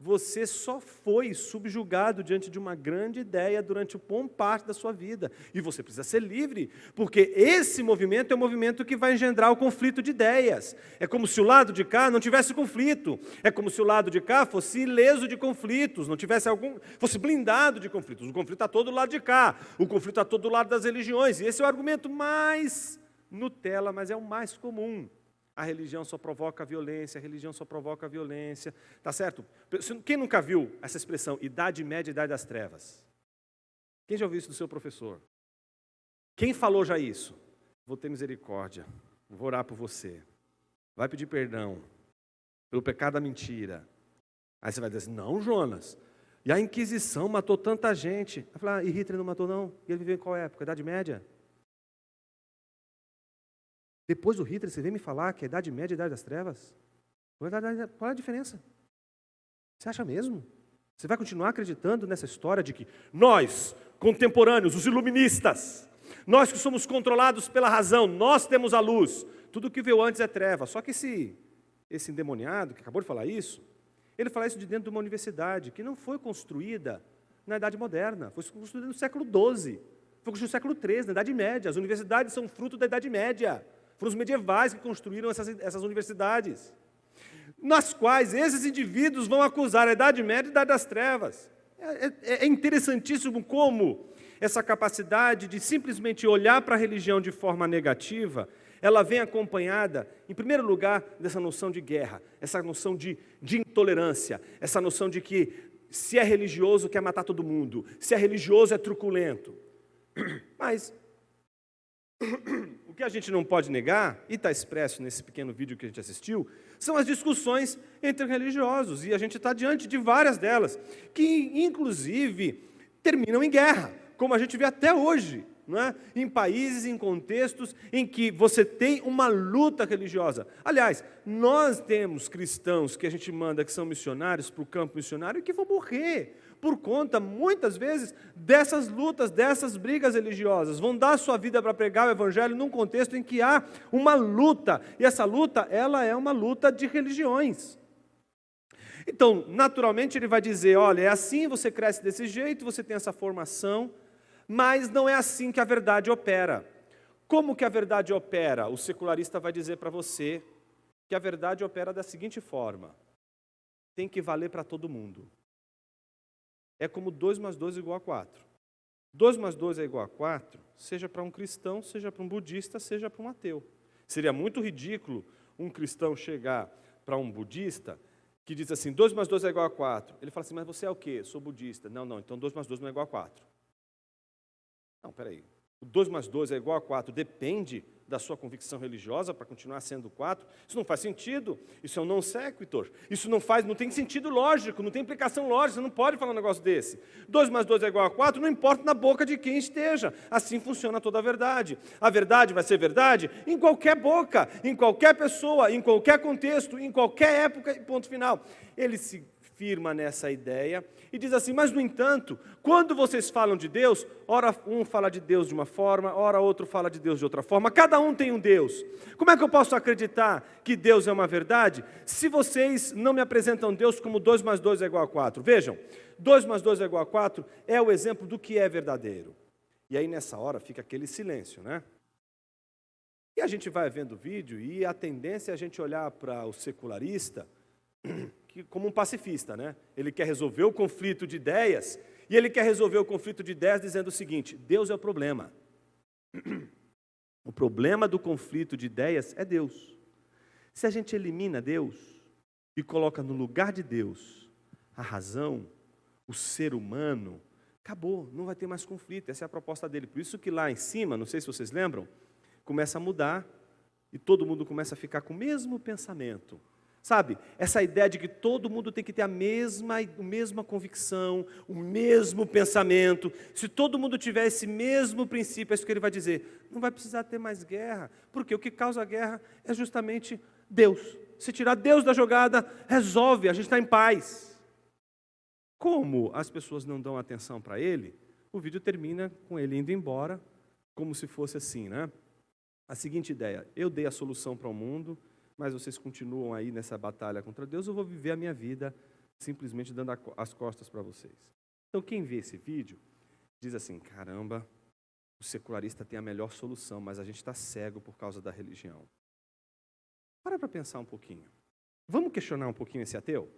Você só foi subjugado diante de uma grande ideia durante bom parte da sua vida. E você precisa ser livre, porque esse movimento é um movimento que vai engendrar o conflito de ideias. É como se o lado de cá não tivesse conflito. É como se o lado de cá fosse ileso de conflitos, não tivesse fosse blindado de conflitos. O conflito está todo do lado de cá, o conflito está todo do lado das religiões. E esse é o argumento mais Nutella, mas é o mais comum. A religião só provoca violência, a religião só provoca violência. Tá certo? Quem nunca viu essa expressão, Idade Média, Idade das Trevas? Quem já ouviu isso do seu professor? Quem falou já isso? Vou ter misericórdia, vou orar por você. Vai pedir perdão pelo pecado da mentira. Aí você vai dizer assim, não, Jonas, e a Inquisição matou tanta gente. Vai falar, e Hitler não matou não? E ele viveu em qual época? Idade Média? Depois do Hitler, você vem me falar que a Idade Média é a Idade das Trevas? Qual é a diferença? Você acha mesmo? Você vai continuar acreditando nessa história de que nós, contemporâneos, os iluministas, nós que somos controlados pela razão, nós temos a luz, tudo que veio antes é treva. Só que esse endemoniado, que acabou de falar isso, ele fala isso de dentro de uma universidade que não foi construída na Idade Moderna, foi construída no século XII, foi construída no século XIII, na Idade Média. As universidades são fruto da Idade Média. Foram os medievais que construíram essas universidades, nas quais esses indivíduos vão acusar a Idade Média e a Idade das Trevas. É interessantíssimo como essa capacidade de simplesmente olhar para a religião de forma negativa, ela vem acompanhada, em primeiro lugar, dessa noção de guerra, essa noção de intolerância, essa noção de que se é religioso quer matar todo mundo, se é religioso é truculento. Mas o que a gente não pode negar, e está expresso nesse pequeno vídeo que a gente assistiu, são as discussões entre religiosos, e a gente está diante de várias delas, que inclusive terminam em guerra, como a gente vê até hoje, não é? Em países, em contextos em que você tem uma luta religiosa. Aliás, nós temos cristãos que a gente manda que são missionários para o campo missionário e que vão morrer por conta, muitas vezes, dessas lutas, dessas brigas religiosas. Vão dar sua vida para pregar o evangelho num contexto em que há uma luta, e essa luta, ela é uma luta de religiões. Então, naturalmente, ele vai dizer, olha, é assim, você cresce desse jeito, você tem essa formação, mas não é assim que a verdade opera. Como que a verdade opera? O secularista vai dizer para você que a verdade opera da seguinte forma, tem que valer para todo mundo. É como 2 mais 2 é igual a 4. 2 mais 2 é igual a 4, seja para um cristão, seja para um budista, seja para um ateu. Seria muito ridículo um cristão chegar para um budista que diz assim, 2 mais 2 é igual a 4. Ele fala assim, mas você é o quê? Sou budista. Não, então 2 mais 2 não é igual a 4. Não, peraí. O 2 mais 2 é igual a 4, depende da sua convicção religiosa para continuar sendo 4. Isso não faz sentido, isso é um non sequitur. Isso não tem sentido lógico, não tem implicação lógica, você não pode falar um negócio desse. 2 mais 2 é igual a 4, não importa na boca de quem esteja. Assim funciona toda a verdade. A verdade vai ser verdade em qualquer boca, em qualquer pessoa, em qualquer contexto, em qualquer época, ponto final. Ele se firma nessa ideia e diz assim, mas no entanto, quando vocês falam de Deus, ora um fala de Deus de uma forma, ora outro fala de Deus de outra forma, cada um tem um Deus. Como é que eu posso acreditar que Deus é uma verdade se vocês não me apresentam Deus como 2 mais 2 é igual a 4? Vejam, 2 mais 2 é igual a 4 é o exemplo do que é verdadeiro. E aí nessa hora fica aquele silêncio, né? E a gente vai vendo o vídeo e a tendência é a gente olhar para o secularista como um pacifista, né? Ele quer resolver o conflito de ideias, e ele quer resolver o conflito de ideias dizendo o seguinte, Deus é o problema. O problema do conflito de ideias é Deus. Se a gente elimina Deus e coloca no lugar de Deus a razão, o ser humano, acabou, não vai ter mais conflito, essa é a proposta dele. Por isso que lá em cima, não sei se vocês lembram, começa a mudar, e todo mundo começa a ficar com o mesmo pensamento. Sabe, essa ideia de que todo mundo tem que ter a mesma convicção, o mesmo pensamento. Se todo mundo tiver esse mesmo princípio, é isso que ele vai dizer. Não vai precisar ter mais guerra, porque o que causa a guerra é justamente Deus. Se tirar Deus da jogada, resolve, a gente está em paz. Como as pessoas não dão atenção para ele, o vídeo termina com ele indo embora, como se fosse assim, né? A seguinte ideia, eu dei a solução para o mundo, mas vocês continuam aí nessa batalha contra Deus, eu vou viver a minha vida simplesmente dando as costas para vocês. Então, quem vê esse vídeo, diz assim, caramba, o secularista tem a melhor solução, mas a gente está cego por causa da religião. Para pensar um pouquinho. Vamos questionar um pouquinho esse ateu?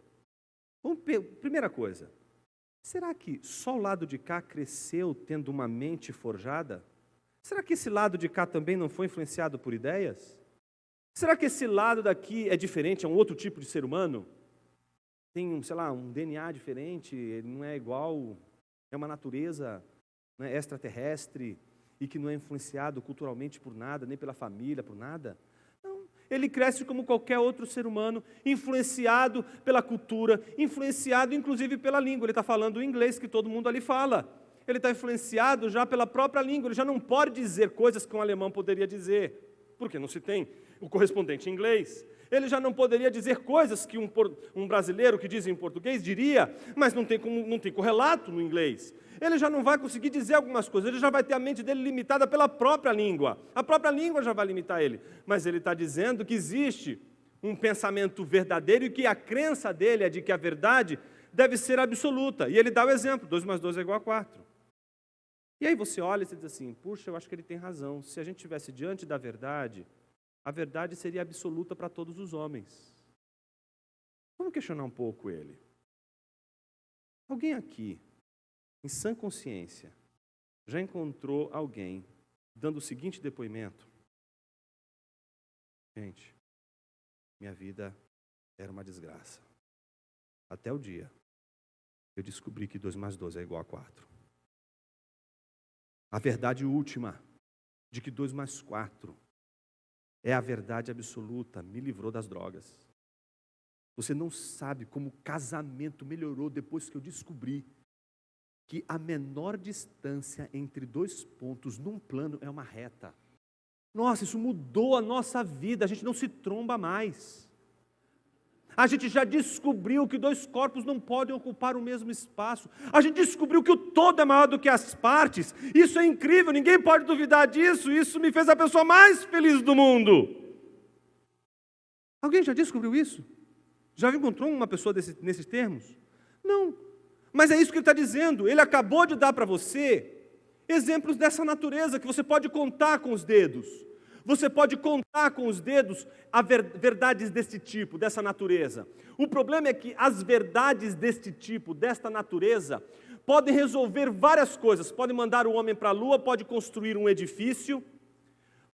Primeira coisa, será que só o lado de cá cresceu tendo uma mente forjada? Será que esse lado de cá também não foi influenciado por ideias? Será que esse lado daqui é diferente, é um outro tipo de ser humano? Tem, sei lá, um DNA diferente, ele não é igual, é uma natureza, né, extraterrestre e que não é influenciado culturalmente por nada, nem pela família, por nada? Não, ele cresce como qualquer outro ser humano, influenciado pela cultura, influenciado inclusive pela língua. Ele está falando o inglês que todo mundo ali fala. Ele está influenciado já pela própria língua, ele já não pode dizer coisas que um alemão poderia dizer, porque não se tem o correspondente em inglês. Ele já não poderia dizer coisas que um brasileiro que diz em português diria, mas não tem correlato no inglês. Ele já não vai conseguir dizer algumas coisas, ele já vai ter a mente dele limitada pela própria língua. A própria língua já vai limitar ele. Mas ele está dizendo que existe um pensamento verdadeiro e que a crença dele é de que a verdade deve ser absoluta. E ele dá o exemplo, 2 mais 2 é igual a 4. E aí você olha e você diz assim, puxa, eu acho que ele tem razão. Se a gente estivesse diante da verdade, a verdade seria absoluta para todos os homens. Vamos questionar um pouco ele. Alguém aqui, em sã consciência, já encontrou alguém dando o seguinte depoimento? Gente, minha vida era uma desgraça. Até o dia eu descobri que 2 mais 2 é igual a 4. A verdade última de que 2 mais 4 é a verdade absoluta, me livrou das drogas. Você não sabe como o casamento melhorou depois que eu descobri que a menor distância entre 2 pontos num plano é uma reta. Nossa, isso mudou a nossa vida, a gente não se tromba mais. A gente já descobriu que 2 corpos não podem ocupar o mesmo espaço. A gente descobriu que o todo é maior do que as partes. Isso é incrível, ninguém pode duvidar disso. Isso me fez a pessoa mais feliz do mundo. Alguém já descobriu isso? Já encontrou uma pessoa nesses termos? Não. Mas é isso que ele está dizendo. Ele acabou de dar para você exemplos dessa natureza que você pode contar com os dedos. Você pode contar com os dedos verdades desse tipo, dessa natureza. O problema é que as verdades deste tipo, desta natureza, podem resolver várias coisas. Pode mandar o homem para a lua, pode construir um edifício,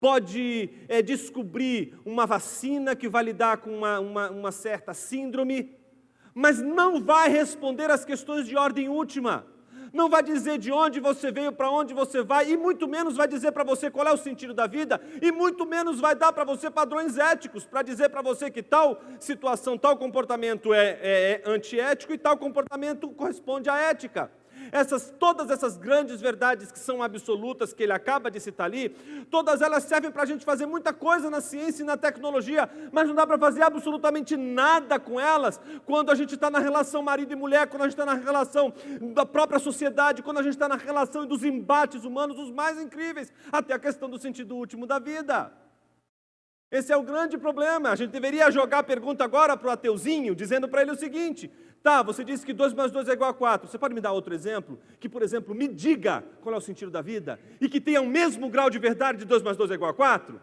pode descobrir uma vacina que vai lidar com uma certa síndrome, mas não vai responder às questões de ordem última. Não vai dizer de onde você veio, para onde você vai, e muito menos vai dizer para você qual é o sentido da vida, e muito menos vai dar para você padrões éticos, para dizer para você que tal situação, tal comportamento é antiético e tal comportamento corresponde à ética. Todas essas grandes verdades que são absolutas, que ele acaba de citar ali, todas elas servem para a gente fazer muita coisa na ciência e na tecnologia, mas não dá para fazer absolutamente nada com elas quando a gente está na relação marido e mulher, quando a gente está na relação da própria sociedade, quando a gente está na relação dos embates humanos, os mais incríveis, até a questão do sentido último da vida. Esse é o grande problema. A gente deveria jogar a pergunta agora para o ateuzinho, dizendo para ele o seguinte: tá, você disse que 2 mais 2 é igual a 4. Você pode me dar outro exemplo? Que, por exemplo, me diga qual é o sentido da vida e que tenha o mesmo grau de verdade de 2 mais 2 é igual a 4?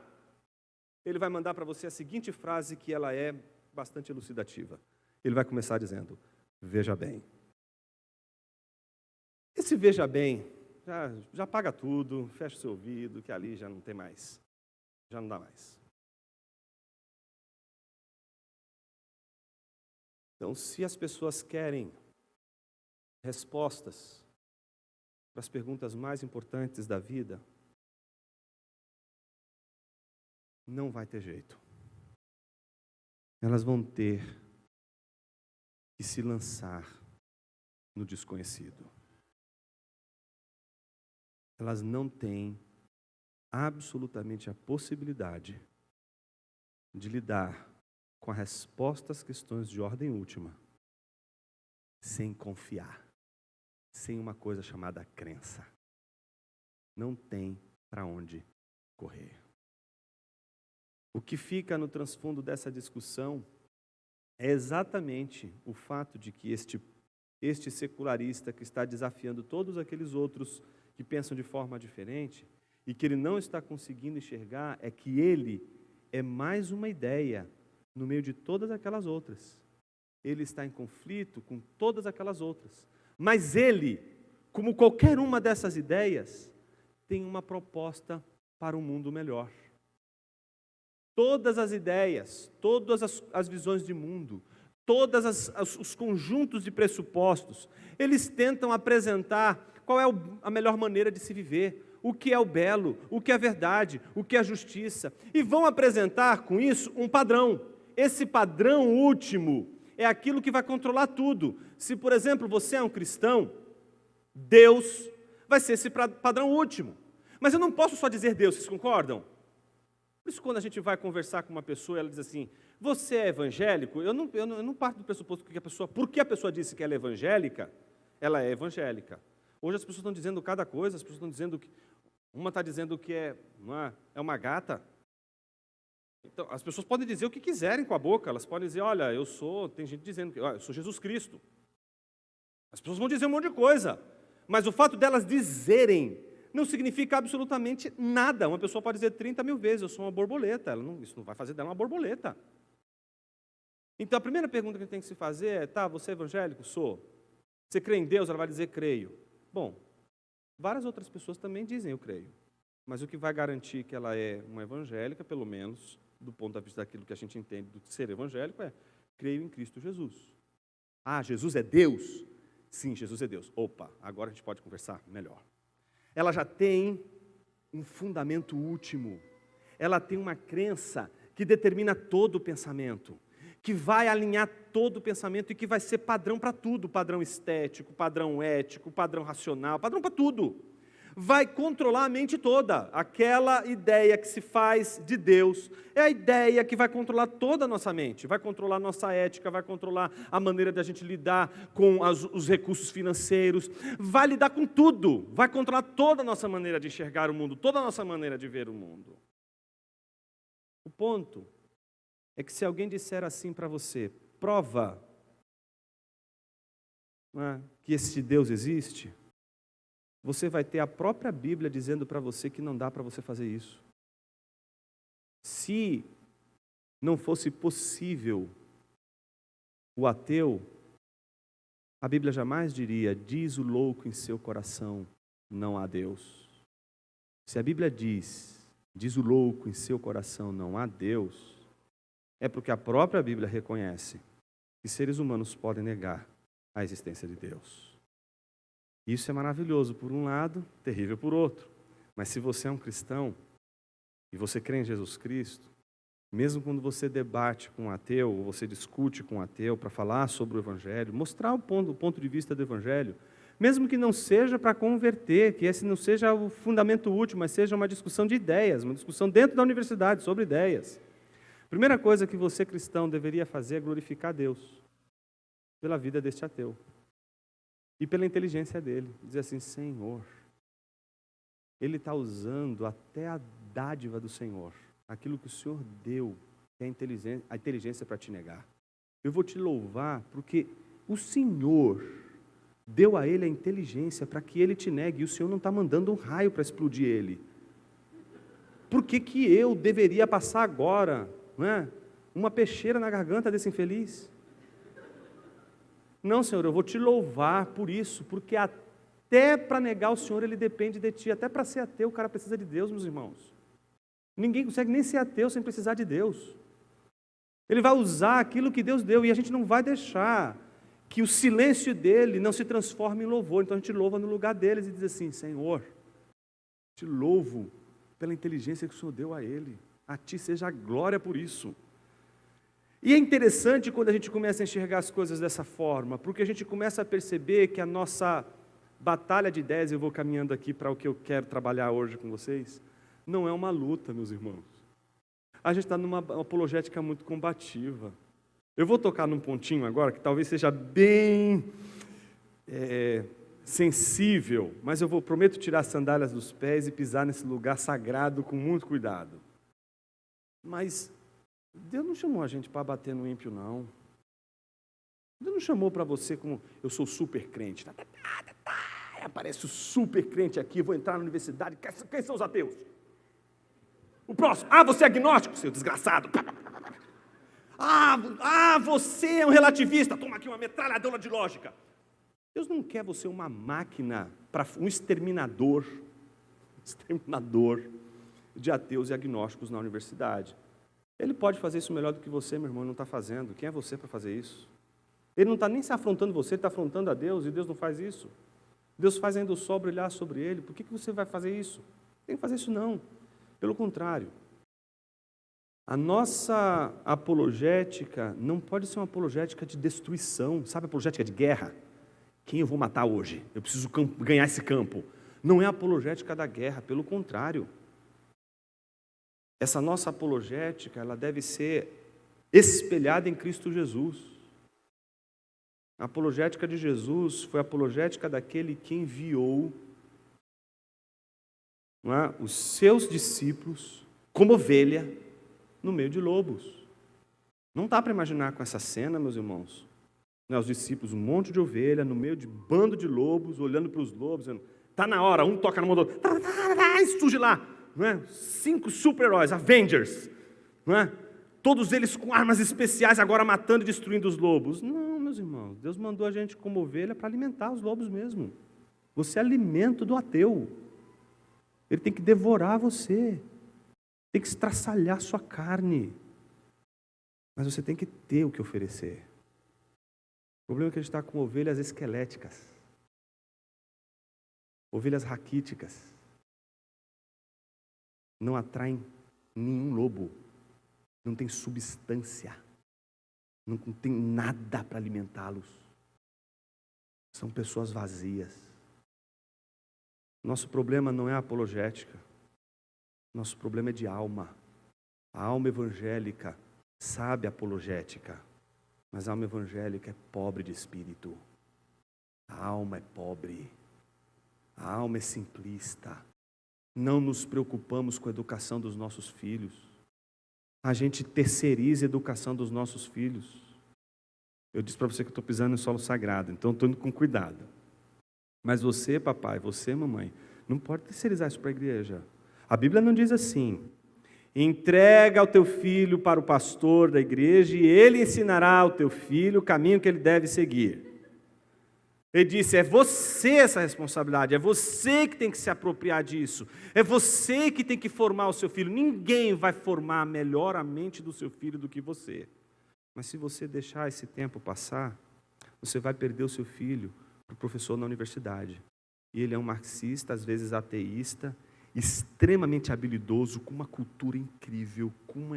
Ele vai mandar para você a seguinte frase, que ela é bastante elucidativa. Ele vai começar dizendo: veja bem. Esse veja bem já paga tudo, fecha o seu ouvido, que ali já não tem mais, já não dá mais. Então, se as pessoas querem respostas para as perguntas mais importantes da vida, não vai ter jeito. Elas vão ter que se lançar no desconhecido. Elas não têm absolutamente a possibilidade de lidar com a resposta às questões de ordem última, sem confiar, sem uma coisa chamada crença. Não tem para onde correr. O que fica no transfundo dessa discussão É exatamente o fato de que este secularista que está desafiando todos aqueles outros que pensam de forma diferente e que ele não está conseguindo enxergar é que ele é mais uma ideia no meio de todas aquelas outras. Ele está em conflito com todas aquelas outras. Mas ele, como qualquer uma dessas ideias, tem uma proposta para um mundo melhor. Todas as ideias, todas as visões de mundo, todos os conjuntos de pressupostos, eles tentam apresentar qual é a melhor maneira de se viver, o que é o belo, o que é a verdade, o que é a justiça, e vão apresentar com isso um padrão. Esse padrão último é aquilo que vai controlar tudo. Se, por exemplo, você é um cristão, Deus vai ser esse padrão último. Mas eu não posso só dizer Deus, vocês concordam? Por isso, quando a gente vai conversar com uma pessoa, ela diz assim, você é evangélico? Eu não parto do pressuposto que porque a pessoa disse que ela é evangélica. Hoje as pessoas estão dizendo cada coisa, as pessoas estão dizendo que... Uma está dizendo que é uma gata. Então, as pessoas podem dizer o que quiserem com a boca, elas podem dizer, olha, tem gente dizendo que eu sou Jesus Cristo. As pessoas vão dizer um monte de coisa, mas o fato delas dizerem não significa absolutamente nada. Uma pessoa pode dizer 30 mil vezes, eu sou uma borboleta, isso não vai fazer dela uma borboleta. Então, a primeira pergunta que a gente tem que se fazer é, você é evangélico? Sou. Você crê em Deus? Ela vai dizer, creio. Bom, várias outras pessoas também dizem, eu creio. Mas o que vai garantir que ela é uma evangélica, pelo menos, do ponto de vista daquilo que a gente entende do ser evangélico, é, creio em Cristo Jesus. Jesus é Deus? Sim, Jesus é Deus. Opa, agora a gente pode conversar melhor. Ela já tem um fundamento último. Ela tem uma crença que determina todo o pensamento, que vai alinhar todo o pensamento e que vai ser padrão para tudo, padrão estético, padrão ético, padrão racional, padrão para tudo. Vai controlar a mente toda. Aquela ideia que se faz de Deus é a ideia que vai controlar toda a nossa mente, vai controlar a nossa ética, vai controlar a maneira de a gente lidar com os recursos financeiros, vai lidar com tudo, vai controlar toda a nossa maneira de enxergar o mundo, toda a nossa maneira de ver o mundo. O ponto é que se alguém disser assim para você, prova que esse Deus existe, você vai ter a própria Bíblia dizendo para você que não dá para você fazer isso. Se não fosse possível o ateu, a Bíblia jamais diria, diz o louco em seu coração, não há Deus. Se a Bíblia diz o louco em seu coração, não há Deus, é porque a própria Bíblia reconhece que seres humanos podem negar a existência de Deus. Isso é maravilhoso por um lado, terrível por outro. Mas se você é um cristão e você crê em Jesus Cristo, mesmo quando você debate com um ateu, ou você discute com um ateu para falar sobre o Evangelho, mostrar o ponto de vista do Evangelho, mesmo que não seja para converter, que esse não seja o fundamento último, mas seja uma discussão de ideias, uma discussão dentro da universidade sobre ideias. A primeira coisa que você, cristão, deveria fazer é glorificar Deus pela vida deste ateu. E pela inteligência dele, dizer assim, Senhor, ele está usando até a dádiva do Senhor, aquilo que o Senhor deu, que é a inteligência para te negar. Eu vou te louvar porque o Senhor deu a ele a inteligência para que ele te negue, e o Senhor não está mandando um raio para explodir ele. Por que que eu deveria passar agora, uma peixeira na garganta desse infeliz? Não, Senhor, eu vou te louvar por isso, porque até para negar o Senhor, ele depende de ti. Até para ser ateu, o cara precisa de Deus, meus irmãos. Ninguém consegue nem ser ateu sem precisar de Deus. Ele vai usar aquilo que Deus deu, e a gente não vai deixar que o silêncio dele não se transforme em louvor. Então a gente louva no lugar deles e diz assim, Senhor, te louvo pela inteligência que o Senhor deu a ele. A ti seja a glória por isso. E é interessante quando a gente começa a enxergar as coisas dessa forma, porque a gente começa a perceber que a nossa batalha de ideias, eu vou caminhando aqui para o que eu quero trabalhar hoje com vocês, não é uma luta, meus irmãos. A gente está numa apologética muito combativa. Eu vou tocar num pontinho agora, que talvez seja bem sensível, mas eu prometo tirar as sandálias dos pés e pisar nesse lugar sagrado com muito cuidado. Mas Deus não chamou a gente para bater no ímpio, não. Deus não chamou para você como eu sou super crente. Aparece o super crente aqui, vou entrar na universidade. Quem são os ateus? O próximo. Você é agnóstico, seu desgraçado. Você é um relativista. Toma aqui uma metralhadora de lógica. Deus não quer você uma máquina, um exterminador de ateus e agnósticos na universidade. Ele pode fazer isso melhor do que você, meu irmão, não está fazendo. Quem é você para fazer isso? Ele não está nem se afrontando você, ele está afrontando a Deus, e Deus não faz isso. Deus faz ainda o sol brilhar sobre ele. Por que você vai fazer isso? Não tem que fazer isso não. Pelo contrário. A nossa apologética não pode ser uma apologética de destruição. Sabe, apologética de guerra? Quem eu vou matar hoje? Eu preciso ganhar esse campo. Não é apologética da guerra, pelo contrário. Essa nossa apologética, ela deve ser espelhada em Cristo Jesus. A apologética de Jesus foi a apologética daquele que enviou os seus discípulos como ovelha no meio de lobos. Não dá para imaginar com essa cena, meus irmãos, os discípulos, um monte de ovelha no meio de bando de lobos, olhando para os lobos, dizendo, está na hora, um toca no mão do outro, surge lá, 5 super-heróis, Avengers, todos eles com armas especiais, agora matando e destruindo os lobos. Não, meus irmãos, Deus mandou a gente como ovelha para alimentar os lobos mesmo. Você é alimento do ateu. Ele tem que devorar você, tem que estraçalhar sua carne, mas você tem que ter o que oferecer. O problema é que a gente está com ovelhas esqueléticas, ovelhas raquíticas, não atraem nenhum lobo, não tem substância, não tem nada para alimentá-los, são pessoas vazias. Nosso problema não é a apologética, nosso problema é de alma. A alma evangélica sabe a apologética, mas a alma evangélica é pobre de espírito. A alma é pobre, a alma é simplista. Não nos preocupamos com a educação dos nossos filhos. A gente terceiriza a educação dos nossos filhos. Eu disse para você que eu estou pisando em solo sagrado, então estou indo com cuidado. Mas você, papai, você, mamãe, não pode terceirizar isso para a igreja. A Bíblia não diz assim, entrega o teu filho para o pastor da igreja e ele ensinará ao teu filho o caminho que ele deve seguir. Ele disse, é você essa responsabilidade, é você que tem que se apropriar disso, é você que tem que formar o seu filho. Ninguém vai formar melhor a mente do seu filho do que você. Mas se você deixar esse tempo passar, você vai perder o seu filho para o professor na universidade. E ele é um marxista, às vezes ateísta, extremamente habilidoso, com uma cultura incrível, com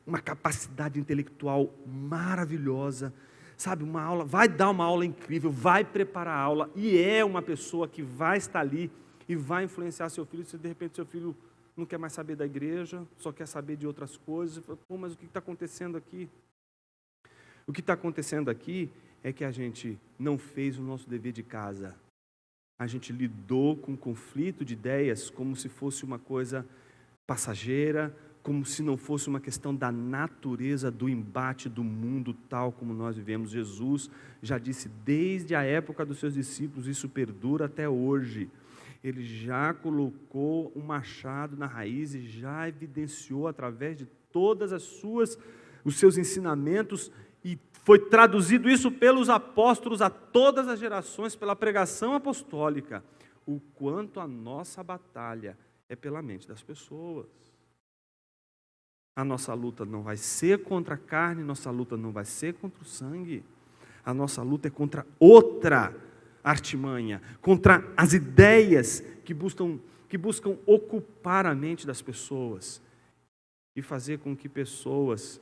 uma capacidade intelectual maravilhosa, sabe, vai dar uma aula incrível, vai preparar a aula, e é uma pessoa que vai estar ali e vai influenciar seu filho. Se de repente seu filho não quer mais saber da igreja, só quer saber de outras coisas, mas o que está acontecendo aqui? O que está acontecendo aqui é que a gente não fez o nosso dever de casa. A gente lidou com o conflito de ideias como se fosse uma coisa passageira, como se não fosse uma questão da natureza do embate do mundo tal como nós vivemos. Jesus já disse desde a época dos seus discípulos, isso perdura até hoje. Ele já colocou um machado na raiz e já evidenciou através de todas os seus ensinamentos, e foi traduzido isso pelos apóstolos a todas as gerações, pela pregação apostólica, o quanto a nossa batalha é pela mente das pessoas. A nossa luta não vai ser contra a carne, nossa luta não vai ser contra o sangue. A nossa luta é contra outra artimanha, contra as ideias que buscam ocupar a mente das pessoas e fazer com que pessoas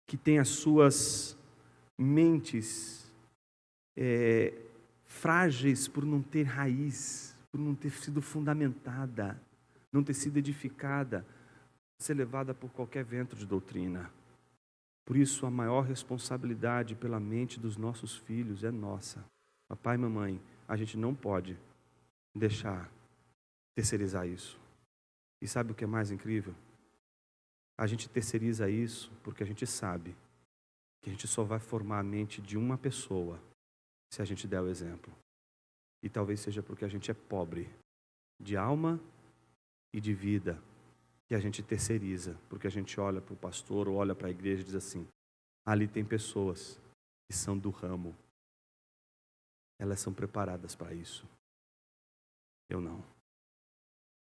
que têm as suas mentes frágeis por não ter raiz, por não ter sido fundamentada, não ter sido edificada, ser levada por qualquer vento de doutrina. Por isso, a maior responsabilidade pela mente dos nossos filhos é nossa. Papai e mamãe, a gente não pode deixar terceirizar isso. E sabe o que é mais incrível? A gente terceiriza isso porque a gente sabe que que a gente só vai formar a mente de uma pessoa se a gente der o exemplo. E talvez seja porque a gente é pobre de alma e de vida, que a gente terceiriza, porque a gente olha para o pastor ou olha para a igreja e diz assim: ali tem pessoas que são do ramo, elas são preparadas para isso. Eu não.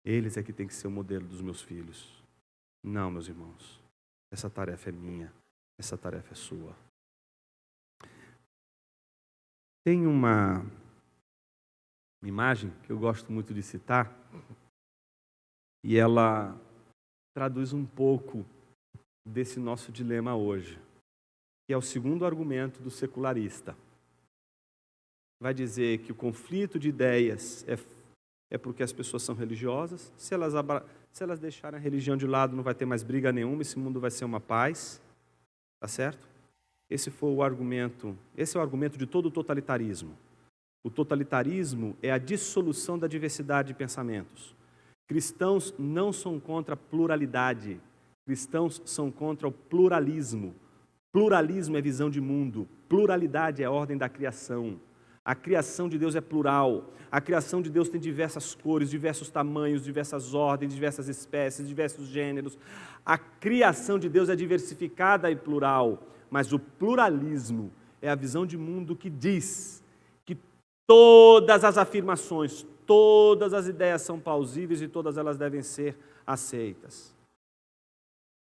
Eles é que tem que ser o modelo dos meus filhos. Não, meus irmãos. Essa tarefa é minha. Essa tarefa é sua. Tem uma imagem que eu gosto muito de citar, e ela traduz um pouco desse nosso dilema hoje, que é o segundo argumento do secularista. Vai dizer que o conflito de ideias é porque as pessoas são religiosas. Se elas deixarem a religião de lado, não vai ter mais briga nenhuma, esse mundo vai ser uma paz. Tá certo? Esse é o argumento de todo o totalitarismo. O totalitarismo é a dissolução da diversidade de pensamentos. Cristãos não são contra a pluralidade. Cristãos são contra o pluralismo. Pluralismo é visão de mundo. Pluralidade é a ordem da criação. A criação de Deus é plural. A criação de Deus tem diversas cores, diversos tamanhos, diversas ordens, diversas espécies, diversos gêneros. A criação de Deus é diversificada e plural, mas o pluralismo é a visão de mundo que diz que todas as afirmações, todas as ideias são plausíveis e todas elas devem ser aceitas.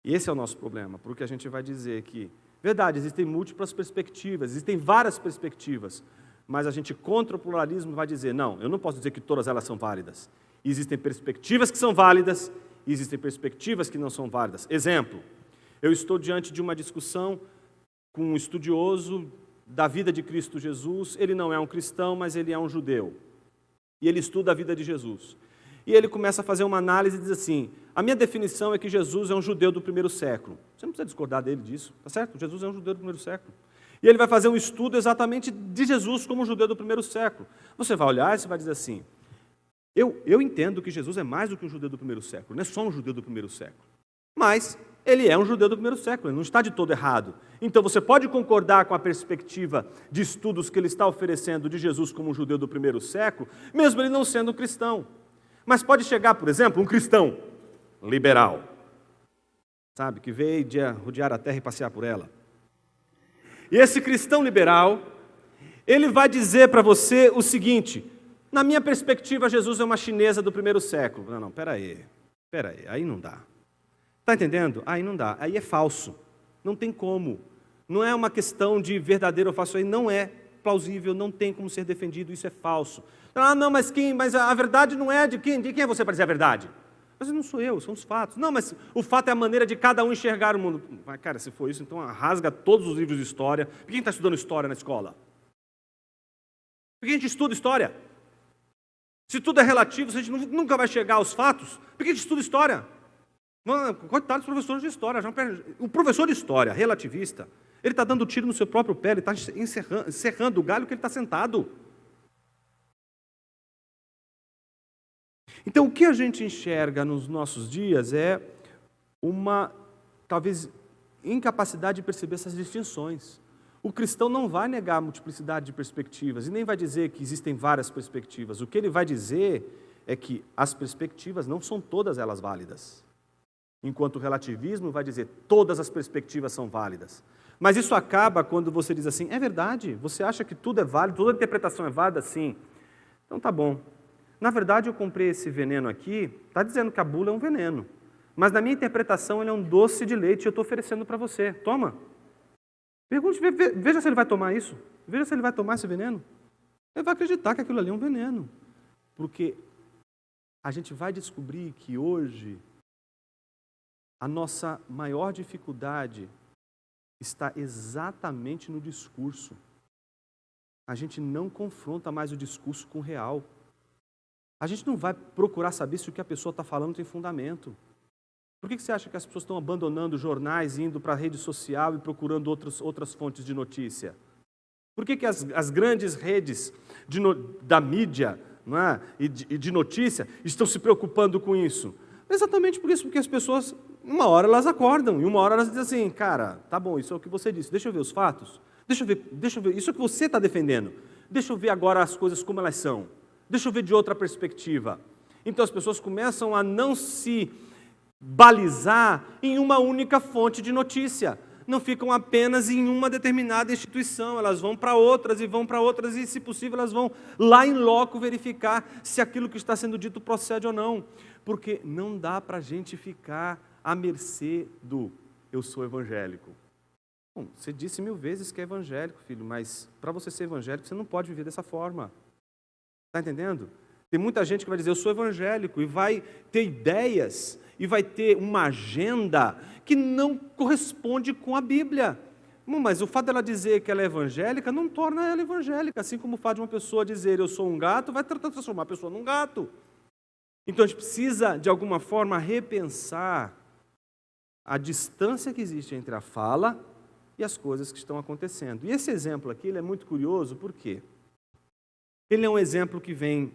E esse é o nosso problema, porque a gente vai dizer que, verdade, existem múltiplas perspectivas, existem várias perspectivas, mas a gente contra o pluralismo vai dizer, não, eu não posso dizer que todas elas são válidas. Existem perspectivas que são válidas e existem perspectivas que não são válidas. Exemplo, eu estou diante de uma discussão com um estudioso da vida de Cristo Jesus. Ele não é um cristão, mas ele é um judeu. E ele estuda a vida de Jesus. E ele começa a fazer uma análise e diz assim, a minha definição é que Jesus é um judeu do primeiro século. Você não precisa discordar dele disso, tá certo? Jesus é um judeu do primeiro século. E ele vai fazer um estudo exatamente de Jesus como um judeu do primeiro século. Você vai olhar e você vai dizer assim, eu entendo que Jesus é mais do que um judeu do primeiro século, não é só um judeu do primeiro século. Mas ele é um judeu do primeiro século, ele não está de todo errado. Então você pode concordar com a perspectiva de estudos que ele está oferecendo de Jesus como um judeu do primeiro século, mesmo ele não sendo um cristão. Mas pode chegar, por exemplo, um cristão liberal, sabe, que veio de rodear a terra e passear por ela. E esse cristão liberal, ele vai dizer para você o seguinte, na minha perspectiva, Jesus é uma chinesa do primeiro século. Não, peraí, aí não dá. Está entendendo? Aí não dá, aí é falso, não tem como. Não é uma questão de verdadeiro ou falso, aí não é plausível, não tem como ser defendido, isso é falso. Ah, não, mas a verdade não é de quem? De quem é você para dizer a verdade? Mas não sou eu, são os fatos. Não, mas o fato é a maneira de cada um enxergar o mundo. Mas, cara, se for isso, então rasga todos os livros de história. Por que a gente está estudando história na escola? Por que a gente estuda história? Se tudo é relativo, se a gente nunca vai chegar aos fatos, por que a gente estuda história? Coitado dos professores de história. O professor de história, relativista, ele está dando tiro no seu próprio pé, ele está encerrando o galho que ele está sentado. Então, o que a gente enxerga nos nossos dias é uma, talvez, incapacidade de perceber essas distinções. O cristão não vai negar a multiplicidade de perspectivas e nem vai dizer que existem várias perspectivas. O que ele vai dizer é que as perspectivas não são todas elas válidas. Enquanto o relativismo vai dizer todas as perspectivas são válidas. Mas isso acaba quando você diz assim, é verdade, você acha que tudo é válido, toda interpretação é válida? Sim. Então tá bom. Na verdade, eu comprei esse veneno aqui, está dizendo que a bula é um veneno. Mas na minha interpretação, ele é um doce de leite e eu estou oferecendo para você. Toma. Pergunte, veja se ele vai tomar isso. Veja se ele vai tomar esse veneno. Ele vai acreditar que aquilo ali é um veneno. Porque a gente vai descobrir que hoje a nossa maior dificuldade está exatamente no discurso. A gente não confronta mais o discurso com o real. A gente não vai procurar saber se o que a pessoa está falando tem fundamento. Por que você acha que as pessoas estão abandonando jornais, indo para a rede social e procurando outras fontes de notícia? Por que as grandes redes da mídia, não é, e de notícia estão se preocupando com isso? Exatamente por isso, porque as pessoas uma hora elas acordam, e uma hora elas dizem assim, cara, tá bom, isso é o que você disse, deixa eu ver os fatos, deixa eu ver, isso é o que você está defendendo, deixa eu ver agora as coisas como elas são, deixa eu ver de outra perspectiva. Então as pessoas começam a não se balizar em uma única fonte de notícia, não ficam apenas em uma determinada instituição, elas vão para outras e, se possível, elas vão lá em loco verificar se aquilo que está sendo dito procede ou não, porque não dá para a gente ficar à mercê do eu sou evangélico. Bom, você disse 1000 vezes que é evangélico, filho, mas para você ser evangélico, você não pode viver dessa forma. Está entendendo? Tem muita gente que vai dizer, eu sou evangélico, e vai ter ideias, e vai ter uma agenda que não corresponde com a Bíblia. Mas o fato dela dizer que ela é evangélica não torna ela evangélica, assim como o fato de uma pessoa dizer, eu sou um gato, vai transformar a pessoa num gato. Então a gente precisa, de alguma forma, repensar a distância que existe entre a fala e as coisas que estão acontecendo. E esse exemplo aqui ele é muito curioso, por quê? Ele é um exemplo que vem,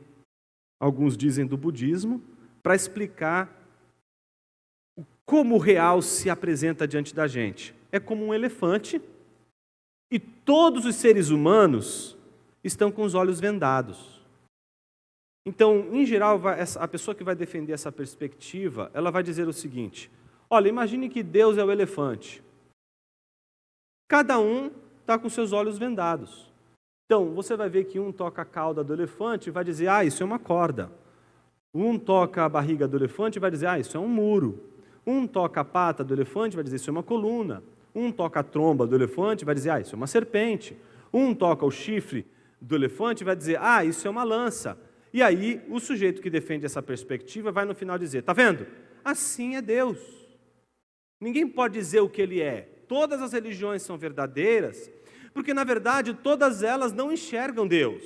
alguns dizem, do budismo, para explicar como o real se apresenta diante da gente. É como um elefante e todos os seres humanos estão com os olhos vendados. Então, em geral, a pessoa que vai defender essa perspectiva, ela vai dizer o seguinte, olha, imagine que Deus é o elefante. Cada um está com seus olhos vendados. Então, você vai ver que um toca a cauda do elefante e vai dizer, isso é uma corda. Um toca a barriga do elefante e vai dizer, isso é um muro. Um toca a pata do elefante e vai dizer, isso é uma coluna. Um toca a tromba do elefante e vai dizer, isso é uma serpente. Um toca o chifre do elefante e vai dizer, isso é uma lança. E aí, o sujeito que defende essa perspectiva vai no final dizer, tá vendo? Assim é Deus. Ninguém pode dizer o que Ele é. Todas as religiões são verdadeiras, porque, na verdade, todas elas não enxergam Deus.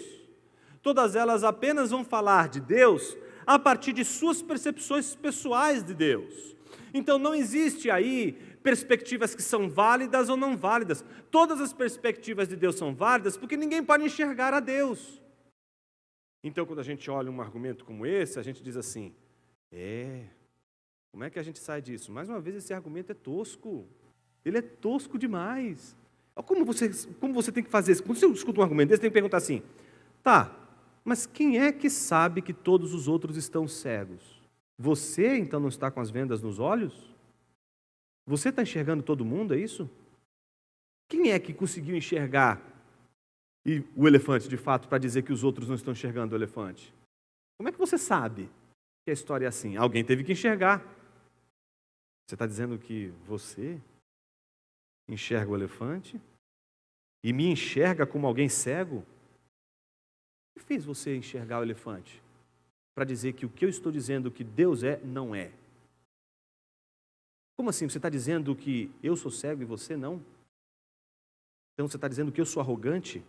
Todas elas apenas vão falar de Deus a partir de suas percepções pessoais de Deus. Então, não existe aí perspectivas que são válidas ou não válidas. Todas as perspectivas de Deus são válidas porque ninguém pode enxergar a Deus. Então, quando a gente olha um argumento como esse, a gente diz assim, como é que a gente sai disso? Mais uma vez, esse argumento é tosco. Ele é tosco demais. Como você tem que fazer isso? Quando você escuta um argumento desse, você tem que perguntar assim, tá, mas quem é que sabe que todos os outros estão cegos? Você, então, não está com as vendas nos olhos? Você está enxergando todo mundo, é isso? Quem é que conseguiu enxergar o elefante, de fato, para dizer que os outros não estão enxergando o elefante? Como é que você sabe que a história é assim? Alguém teve que enxergar. Você está dizendo que você enxerga o elefante e me enxerga como alguém cego? O que fez você enxergar o elefante? Para dizer que o que eu estou dizendo que Deus é, não é. Como assim? Você está dizendo que eu sou cego e você não? Então você está dizendo que eu sou arrogante?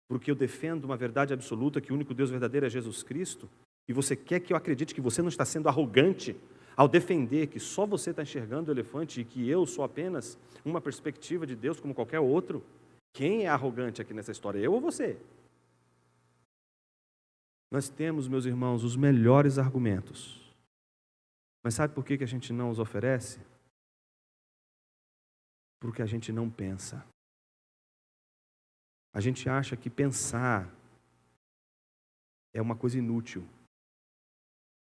Porque eu defendo uma verdade absoluta, que o único Deus verdadeiro é Jesus Cristo? E você quer que eu acredite que você não está sendo arrogante ao defender que só você está enxergando o elefante e que eu sou apenas uma perspectiva de Deus como qualquer outro? Quem é arrogante aqui nessa história? Eu ou você? Nós temos, meus irmãos, os melhores argumentos. Mas sabe por que a gente não os oferece? Porque a gente não pensa. A gente acha que pensar é uma coisa inútil.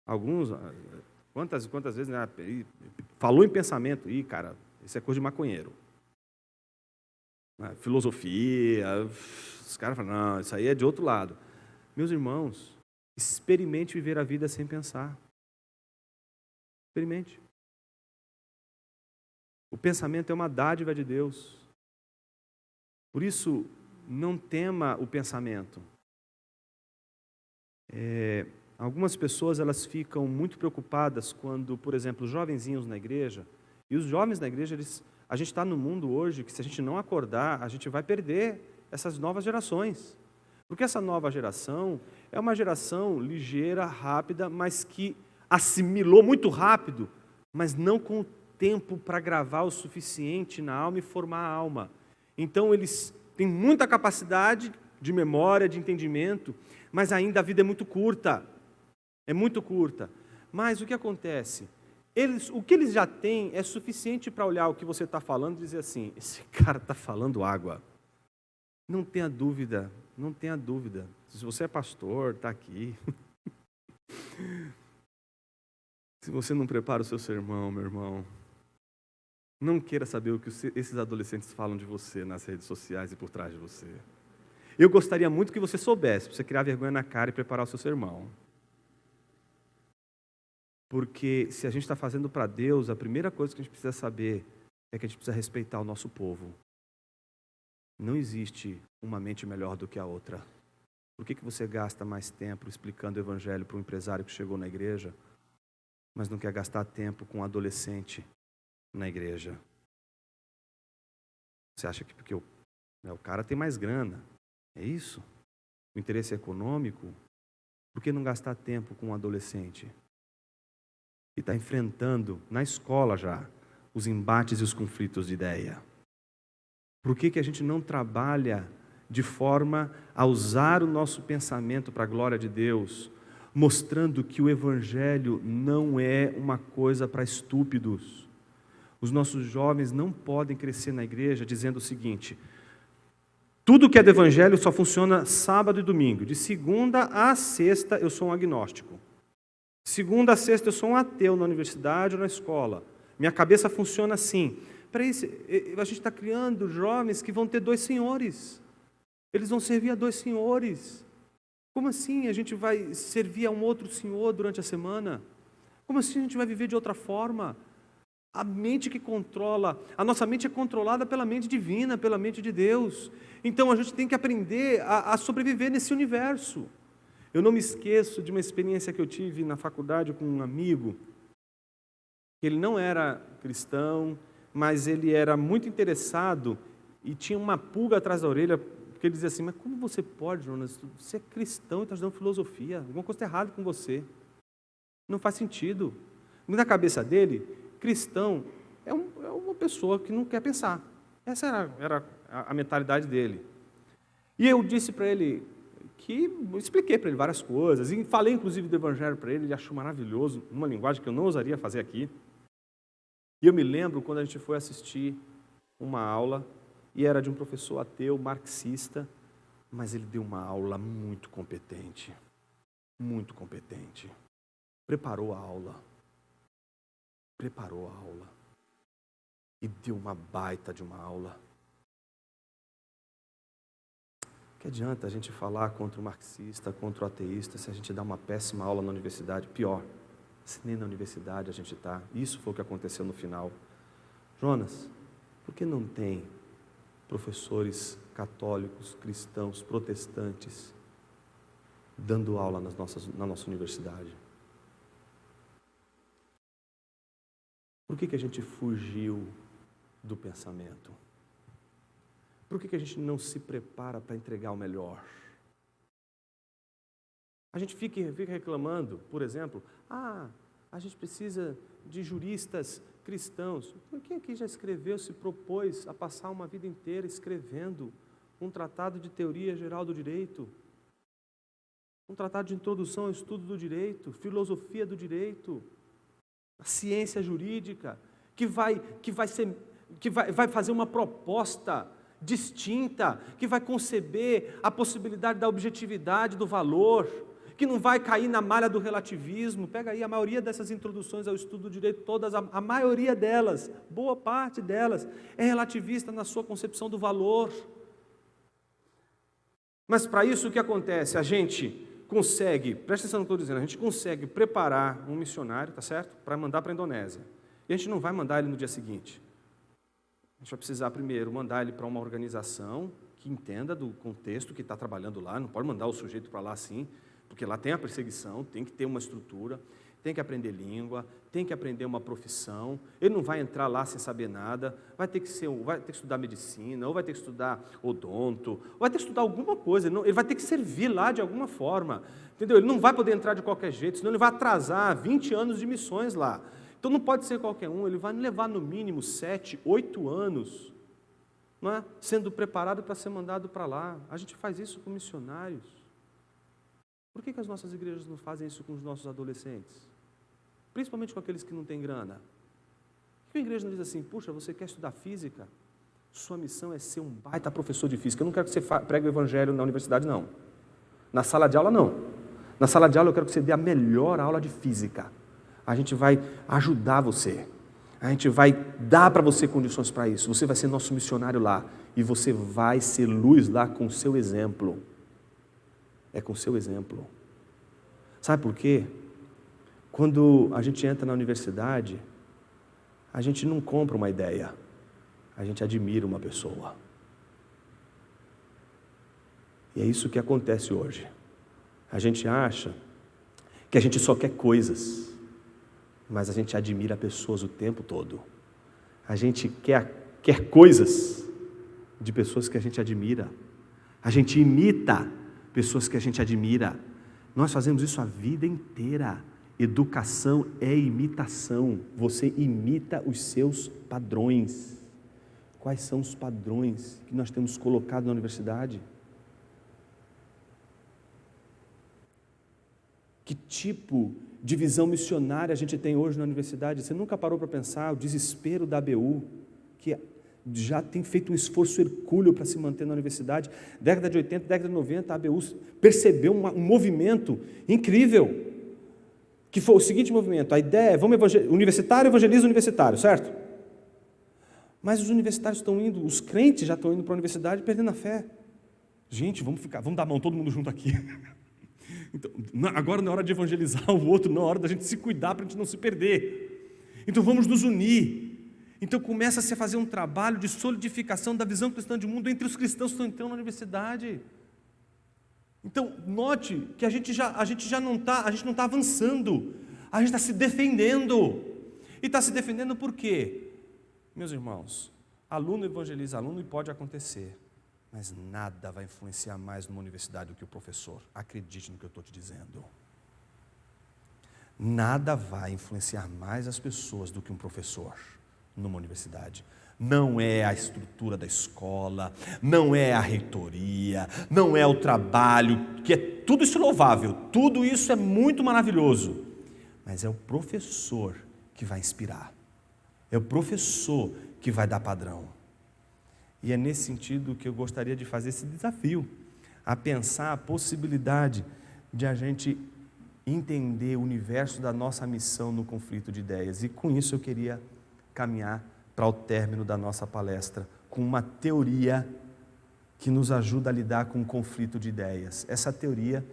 Alguns, quantas vezes, né, falou em pensamento, cara, isso é coisa de maconheiro. Filosofia, os caras falam, não, isso aí é de outro lado. Meus irmãos, experimente viver a vida sem pensar. Experimente. O pensamento é uma dádiva de Deus. Por isso, não tema o pensamento. Algumas pessoas elas ficam muito preocupadas quando, por exemplo, os jovenzinhos na igreja, e os jovens na igreja, a gente está no mundo hoje que se a gente não acordar, a gente vai perder essas novas gerações. Porque essa nova geração é uma geração ligeira, rápida, mas que assimilou muito rápido, mas não com o tempo para gravar o suficiente na alma e formar a alma. Então eles têm muita capacidade de memória, de entendimento, mas ainda a vida é muito curta. É muito curta. Mas o que acontece? o que eles já têm é suficiente para olhar o que você está falando e dizer assim, esse cara está falando água. Não tenha dúvida, não tenha dúvida. Se você é pastor, está aqui. Se você não prepara o seu sermão, meu irmão, não queira saber o que esses adolescentes falam de você nas redes sociais e por trás de você. Eu gostaria muito que você soubesse, para você criar vergonha na cara e preparar o seu sermão. Porque se a gente está fazendo para Deus, a primeira coisa que a gente precisa saber é que a gente precisa respeitar o nosso povo. Não existe uma mente melhor do que a outra. Por que você gasta mais tempo explicando o evangelho para um empresário que chegou na igreja, mas não quer gastar tempo com um adolescente na igreja? Você acha que porque o cara tem mais grana, é isso? O interesse é econômico? Por que não gastar tempo com um adolescente que está enfrentando na escola já os embates e os conflitos de ideia? Por que a gente não trabalha de forma a usar o nosso pensamento para a glória de Deus, mostrando que o evangelho não é uma coisa para estúpidos? Os nossos jovens não podem crescer na igreja dizendo o seguinte: tudo que é do evangelho só funciona sábado e domingo. De segunda a sexta eu sou um agnóstico. Segunda a sexta eu sou um ateu na universidade ou na escola. Minha cabeça funciona assim. Para isso, a gente está criando jovens que vão ter dois senhores. Eles vão servir a dois senhores. Como assim a gente vai servir a um outro senhor durante a semana? Como assim a gente vai viver de outra forma? A mente que controla, a nossa mente é controlada pela mente divina, pela mente de Deus. Então a gente tem que aprender a sobreviver nesse universo. Eu não me esqueço de uma experiência que eu tive na faculdade com um amigo. Ele não era cristão, mas ele era muito interessado e tinha uma pulga atrás da orelha, porque ele dizia assim: mas como você pode, Jonas? Você é cristão e está estudando filosofia, alguma coisa está errada com você. Não faz sentido. Na cabeça dele, cristão é uma pessoa que não quer pensar. Essa era a mentalidade dele. E eu disse para ele, expliquei para ele várias coisas, e falei inclusive do evangelho para ele achou maravilhoso, numa linguagem que eu não ousaria fazer aqui. E eu me lembro quando a gente foi assistir uma aula, e era de um professor ateu, marxista, mas ele deu uma aula muito competente. Muito competente. Preparou a aula. E deu uma baita de uma aula. Que adianta a gente falar contra o marxista, contra o ateísta, se a gente dá uma péssima aula na universidade? Pior, se nem na universidade a gente está. Isso foi o que aconteceu no final. Jonas, por que não tem professores católicos, cristãos, protestantes, dando aula na nossa universidade? Por que a gente fugiu do pensamento? Por que a gente não se prepara para entregar o melhor? A gente fica reclamando, por exemplo, a gente precisa de juristas cristãos. Quem aqui já escreveu, se propôs a passar uma vida inteira escrevendo um tratado de teoria geral do direito? Um tratado de introdução ao estudo do direito, filosofia do direito, a ciência jurídica, que vai fazer uma proposta distinta, que vai conceber a possibilidade da objetividade do valor, que não vai cair na malha do relativismo. Pega aí a maioria dessas introduções ao estudo do direito, todas, a maioria delas, boa parte delas, é relativista na sua concepção do valor. Mas para isso o que acontece? A gente consegue, presta atenção no que eu estou dizendo, a gente consegue preparar um missionário, tá certo? Para mandar para a Indonésia. E a gente não vai mandar ele no dia seguinte. A gente vai precisar primeiro mandar ele para uma organização que entenda do contexto que está trabalhando lá. Não pode mandar o sujeito para lá assim, porque lá tem a perseguição, tem que ter uma estrutura, tem que aprender língua, tem que aprender uma profissão. Ele não vai entrar lá sem saber nada, vai ter que estudar medicina, ou vai ter que estudar odonto, ou vai ter que estudar alguma coisa, ele vai ter que servir lá de alguma forma, entendeu? Ele não vai poder entrar de qualquer jeito, senão ele vai atrasar 20 anos de missões lá. Então não pode ser qualquer um, ele vai levar no mínimo 7, 8 anos, não é? Sendo preparado para ser mandado para lá. A gente faz isso com missionários. Por que as nossas igrejas não fazem isso com os nossos adolescentes? principalmente com aqueles que não têm grana. Por que a igreja não diz assim, puxa, você quer estudar física? Sua missão é ser um baita professor de física. Eu não quero que você pregue o evangelho na universidade, não. Na sala de aula, não. Na sala de aula eu quero que você dê a melhor aula de física. A gente vai ajudar você. A gente vai dar para você condições para isso. Você vai ser nosso missionário lá. E você vai ser luz lá com o seu exemplo. É com o seu exemplo. Sabe por quê? Quando a gente entra na universidade, a gente não compra uma ideia. A gente admira uma pessoa. E é isso que acontece hoje. A gente acha que a gente só quer coisas, mas a gente admira pessoas o tempo todo. A gente quer coisas de pessoas que a gente admira. A gente imita pessoas que a gente admira. Nós fazemos isso a vida inteira. Educação é imitação. Você imita os seus padrões. Quais são os padrões que nós temos colocado na universidade? Que tipo de visão missionária a gente tem hoje na universidade? Você nunca parou para pensar o desespero da ABU, que já tem feito um esforço hercúleo para se manter na universidade. Década de 80, década de 90, a ABU percebeu um movimento incrível, que foi o seguinte movimento: a ideia é, universitário evangeliza universitário, certo? Mas os universitários estão indo, os crentes já estão indo para a universidade perdendo a fé. Gente, vamos dar a mão todo mundo junto aqui. Então, agora não é hora de evangelizar o outro, não é hora da gente se cuidar para a gente não se perder. Então vamos nos unir. Então começa-se a fazer um trabalho de solidificação da visão cristã de mundo entre os cristãos que estão entrando na universidade. Então note que a gente não está avançando, a gente está se defendendo. E está se defendendo por quê? Meus irmãos, aluno evangeliza aluno e pode acontecer. Mas nada vai influenciar mais numa universidade do que o professor. Acredite no que eu estou te dizendo. Nada vai influenciar mais as pessoas do que um professor numa universidade. Não é a estrutura da escola, não é a reitoria, não é o trabalho, que é tudo isso louvável, tudo isso é muito maravilhoso. Mas é o professor que vai inspirar. É o professor que vai dar padrão. E é nesse sentido que eu gostaria de fazer esse desafio, a pensar a possibilidade de a gente entender o universo da nossa missão no conflito de ideias. E com isso eu queria caminhar para o término da nossa palestra, com uma teoria que nos ajuda a lidar com o conflito de ideias. Essa teoria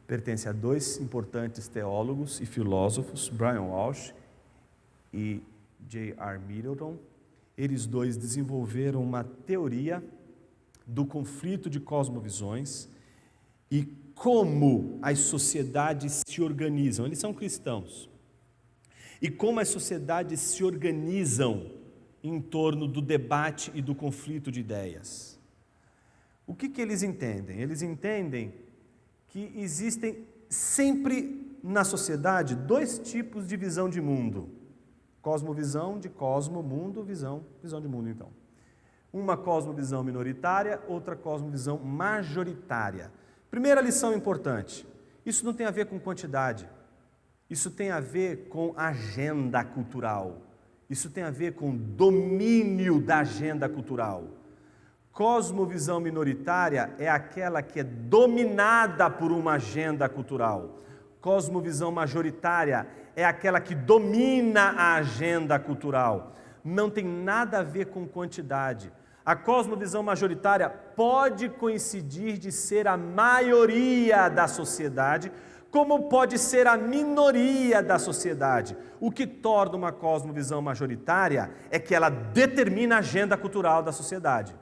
pertence a dois importantes teólogos e filósofos, Brian Walsh e J.R. Middleton. Eles dois desenvolveram uma teoria do conflito de cosmovisões e como as sociedades se organizam. Eles são cristãos. E como as sociedades se organizam em torno do debate e do conflito de ideias. O que eles entendem? Eles entendem que existem sempre na sociedade dois tipos de visão de mundo. Cosmovisão de cosmo, mundo, visão de mundo, então. Uma cosmovisão minoritária, outra cosmovisão majoritária. Primeira lição importante, isso não tem a ver com quantidade, isso tem a ver com agenda cultural, isso tem a ver com domínio da agenda cultural. Cosmovisão minoritária é aquela que é dominada por uma agenda cultural. Cosmovisão majoritária é aquela que domina a agenda cultural. Não tem nada a ver com quantidade. A cosmovisão majoritária pode coincidir de ser a maioria da sociedade, como pode ser a minoria da sociedade. O que torna uma cosmovisão majoritária é que ela determina a agenda cultural da sociedade.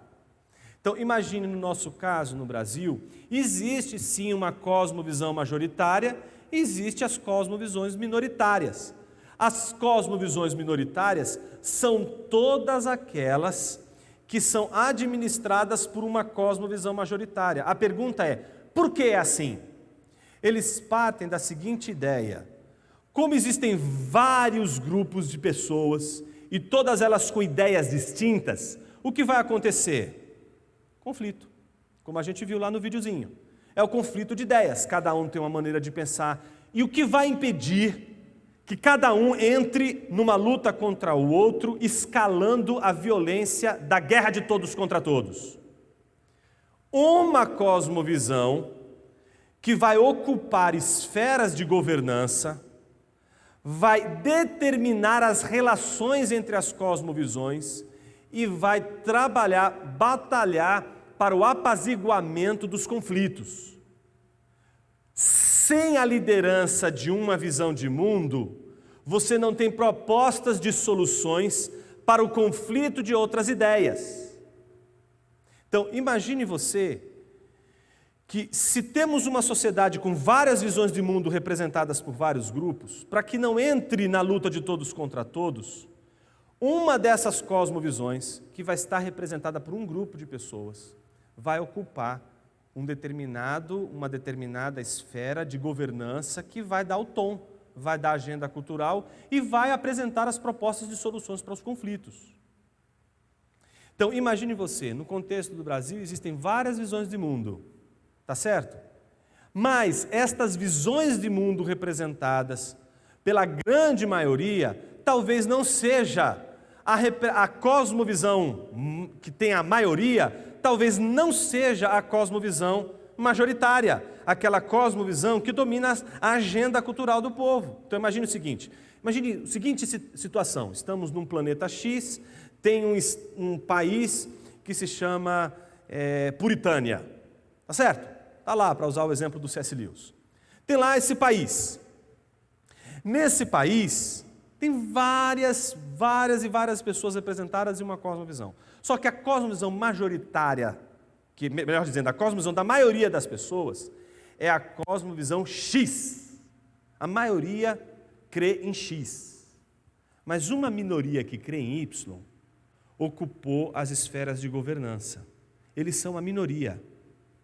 Então, imagine no nosso caso, no Brasil, existe sim uma cosmovisão majoritária, existem as cosmovisões minoritárias. As cosmovisões minoritárias são todas aquelas que são administradas por uma cosmovisão majoritária. A pergunta é, por que é assim? Eles partem da seguinte ideia: como existem vários grupos de pessoas e todas elas com ideias distintas, o que vai acontecer? Conflito, como a gente viu lá no videozinho. É o conflito de ideias, cada um tem uma maneira de pensar. E o que vai impedir que cada um entre numa luta contra o outro, escalando a violência da guerra de todos contra todos. Uma cosmovisão que vai ocupar esferas de governança, vai determinar as relações entre as cosmovisões e vai batalhar para o apaziguamento dos conflitos. Sem a liderança de uma visão de mundo, você não tem propostas de soluções para o conflito de outras ideias. Então, imagine você que, se temos uma sociedade com várias visões de mundo representadas por vários grupos, para que não entre na luta de todos contra todos, uma dessas cosmovisões, que vai estar representada por um grupo de pessoas, vai ocupar uma determinada esfera de governança que vai dar o tom, vai dar a agenda cultural e vai apresentar as propostas de soluções para os conflitos. Então, imagine você, no contexto do Brasil, existem várias visões de mundo, tá certo? Mas estas visões de mundo representadas pela grande maioria, talvez não seja a cosmovisão que tem a maioria, talvez não seja a cosmovisão majoritária, aquela cosmovisão que domina a agenda cultural do povo. Então imagine a seguinte situação: estamos num planeta X, tem um país que se chama Puritânia, tá certo? Está lá, para usar o exemplo do C.S. Lewis. Tem lá esse país. Nesse país, tem várias pessoas representadas em uma cosmovisão. Só que a cosmovisão majoritária, melhor dizendo, a cosmovisão da maioria das pessoas, é a cosmovisão X. A maioria crê em X. Mas uma minoria que crê em Y ocupou as esferas de governança. Eles são a minoria,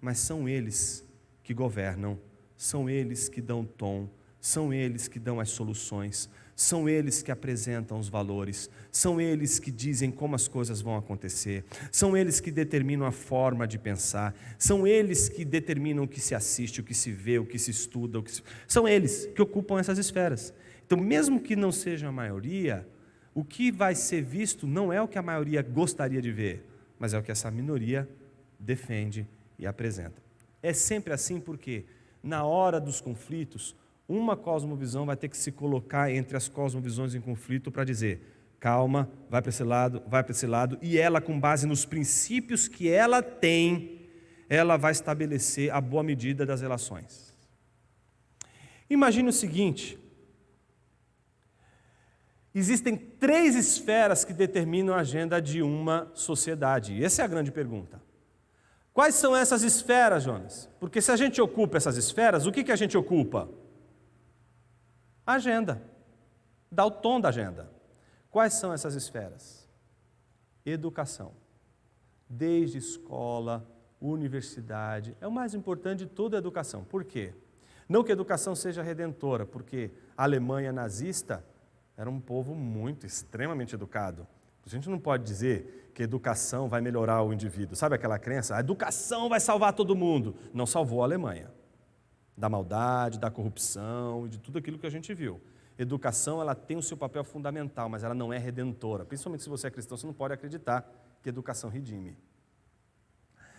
mas são eles que governam, são eles que dão tom, são eles que dão as soluções, são eles que apresentam os valores, são eles que dizem como as coisas vão acontecer, são eles que determinam a forma de pensar, são eles que determinam o que se assiste, o que se vê, o que se estuda, são eles que ocupam essas esferas. Então, mesmo que não seja a maioria, o que vai ser visto não é o que a maioria gostaria de ver, mas é o que essa minoria defende e apresenta. É sempre assim porque, na hora dos conflitos, uma cosmovisão vai ter que se colocar entre as cosmovisões em conflito para dizer: calma, vai para esse lado, e ela, com base nos princípios que ela tem, ela vai estabelecer a boa medida das relações. Imagine o seguinte: existem 3 esferas que determinam a agenda de uma sociedade, e essa é a grande pergunta. Quais são essas esferas, Jonas? Porque se a gente ocupa essas esferas, o que a gente ocupa? A agenda. Dá o tom da agenda. Quais são essas esferas? Educação. Desde escola, universidade. É o mais importante de toda a educação. Por quê? Não que a educação seja redentora, porque a Alemanha nazista era um povo extremamente educado. A gente não pode dizer que a educação vai melhorar o indivíduo. Sabe aquela crença? A educação vai salvar todo mundo. Não salvou a Alemanha. Da maldade, da corrupção e de tudo aquilo que a gente viu. Educação, ela tem o seu papel fundamental, mas ela não é redentora. Principalmente se você é cristão, você não pode acreditar que a educação redime.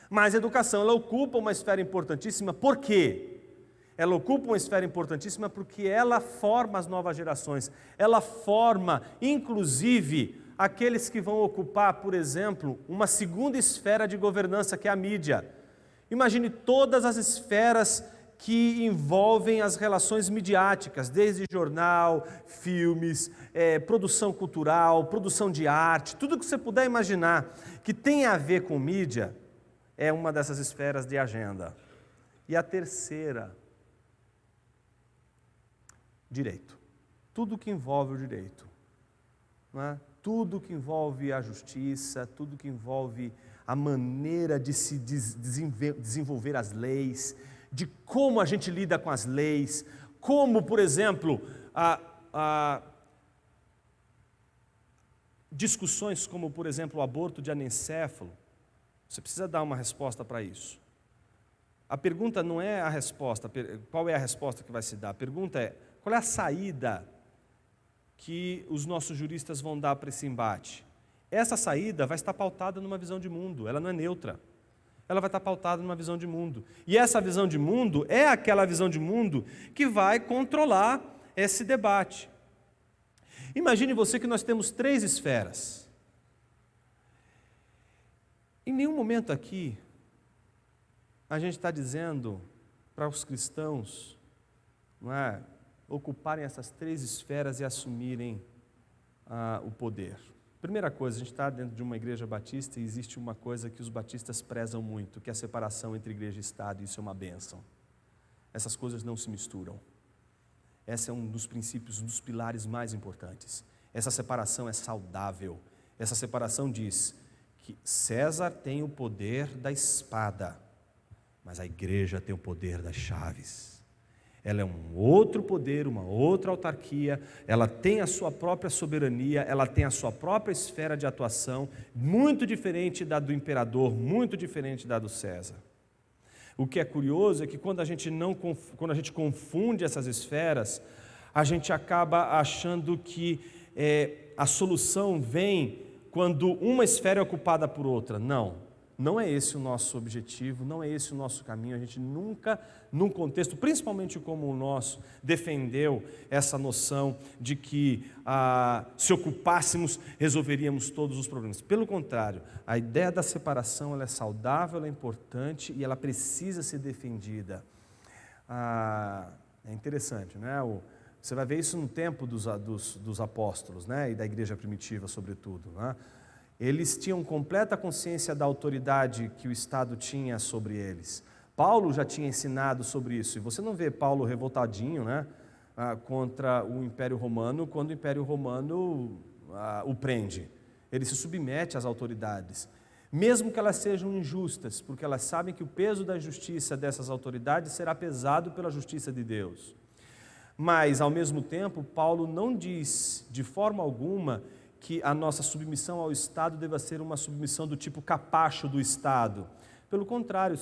Mas a educação, ela ocupa uma esfera importantíssima. Por quê? Ela ocupa uma esfera importantíssima porque ela forma as novas gerações. Ela forma, inclusive, aqueles que vão ocupar, por exemplo, uma segunda esfera de governança, que é a mídia. Imagine todas as esferas que envolvem as relações midiáticas, desde jornal, filmes, produção cultural, produção de arte, tudo que você puder imaginar que tem a ver com mídia, é uma dessas esferas de agenda. E a terceira, direito. Tudo que envolve o direito. Não é? Tudo que envolve a justiça, tudo que envolve a maneira de se desenvolver as leis, de como a gente lida com as leis, como, por exemplo, discussões como, por exemplo, o aborto de anencéfalo. Você precisa dar uma resposta para isso. A pergunta não é a resposta, qual é a resposta que vai se dar? A pergunta é, qual é a saída que os nossos juristas vão dar para esse embate? Essa saída vai estar pautada numa visão de mundo, ela não é neutra. Ela vai estar pautada numa visão de mundo. E essa visão de mundo é aquela visão de mundo que vai controlar esse debate. Imagine você que nós temos 3 esferas. Em nenhum momento aqui a gente está dizendo para os cristãos, não é, ocuparem essas 3 esferas e assumirem o poder. Primeira coisa, a gente está dentro de uma igreja batista e existe uma coisa que os batistas prezam muito, que é a separação entre igreja e Estado, e isso é uma bênção. Essas coisas não se misturam. Esse é um dos princípios, um dos pilares mais importantes. Essa separação é saudável. Essa separação diz que César tem o poder da espada, mas a igreja tem o poder das chaves. Ela é um outro poder, uma outra autarquia, ela tem a sua própria soberania, ela tem a sua própria esfera de atuação, muito diferente da do imperador, muito diferente da do César. O que é curioso é que quando a gente confunde essas esferas, a gente acaba achando que a solução vem quando uma esfera é ocupada por outra. Não é esse o nosso objetivo, não é esse o nosso caminho. A gente nunca, num contexto, principalmente como o nosso, defendeu essa noção de que se ocupássemos, resolveríamos todos os problemas. Pelo contrário, a ideia da separação ela é saudável, ela é importante e ela precisa ser defendida. É interessante, né? Você vai ver isso no tempo dos apóstolos, né? E da igreja primitiva, sobretudo, né? Eles tinham completa consciência da autoridade que o Estado tinha sobre eles. Paulo já tinha ensinado sobre isso, e você não vê Paulo revoltadinho, né, contra o Império Romano, quando o Império Romano o prende. Ele se submete às autoridades, mesmo que elas sejam injustas, porque elas sabem que o peso da justiça dessas autoridades será pesado pela justiça de Deus. Mas, ao mesmo tempo, Paulo não diz de forma alguma que a nossa submissão ao Estado deva ser uma submissão do tipo capacho do Estado. Pelo contrário,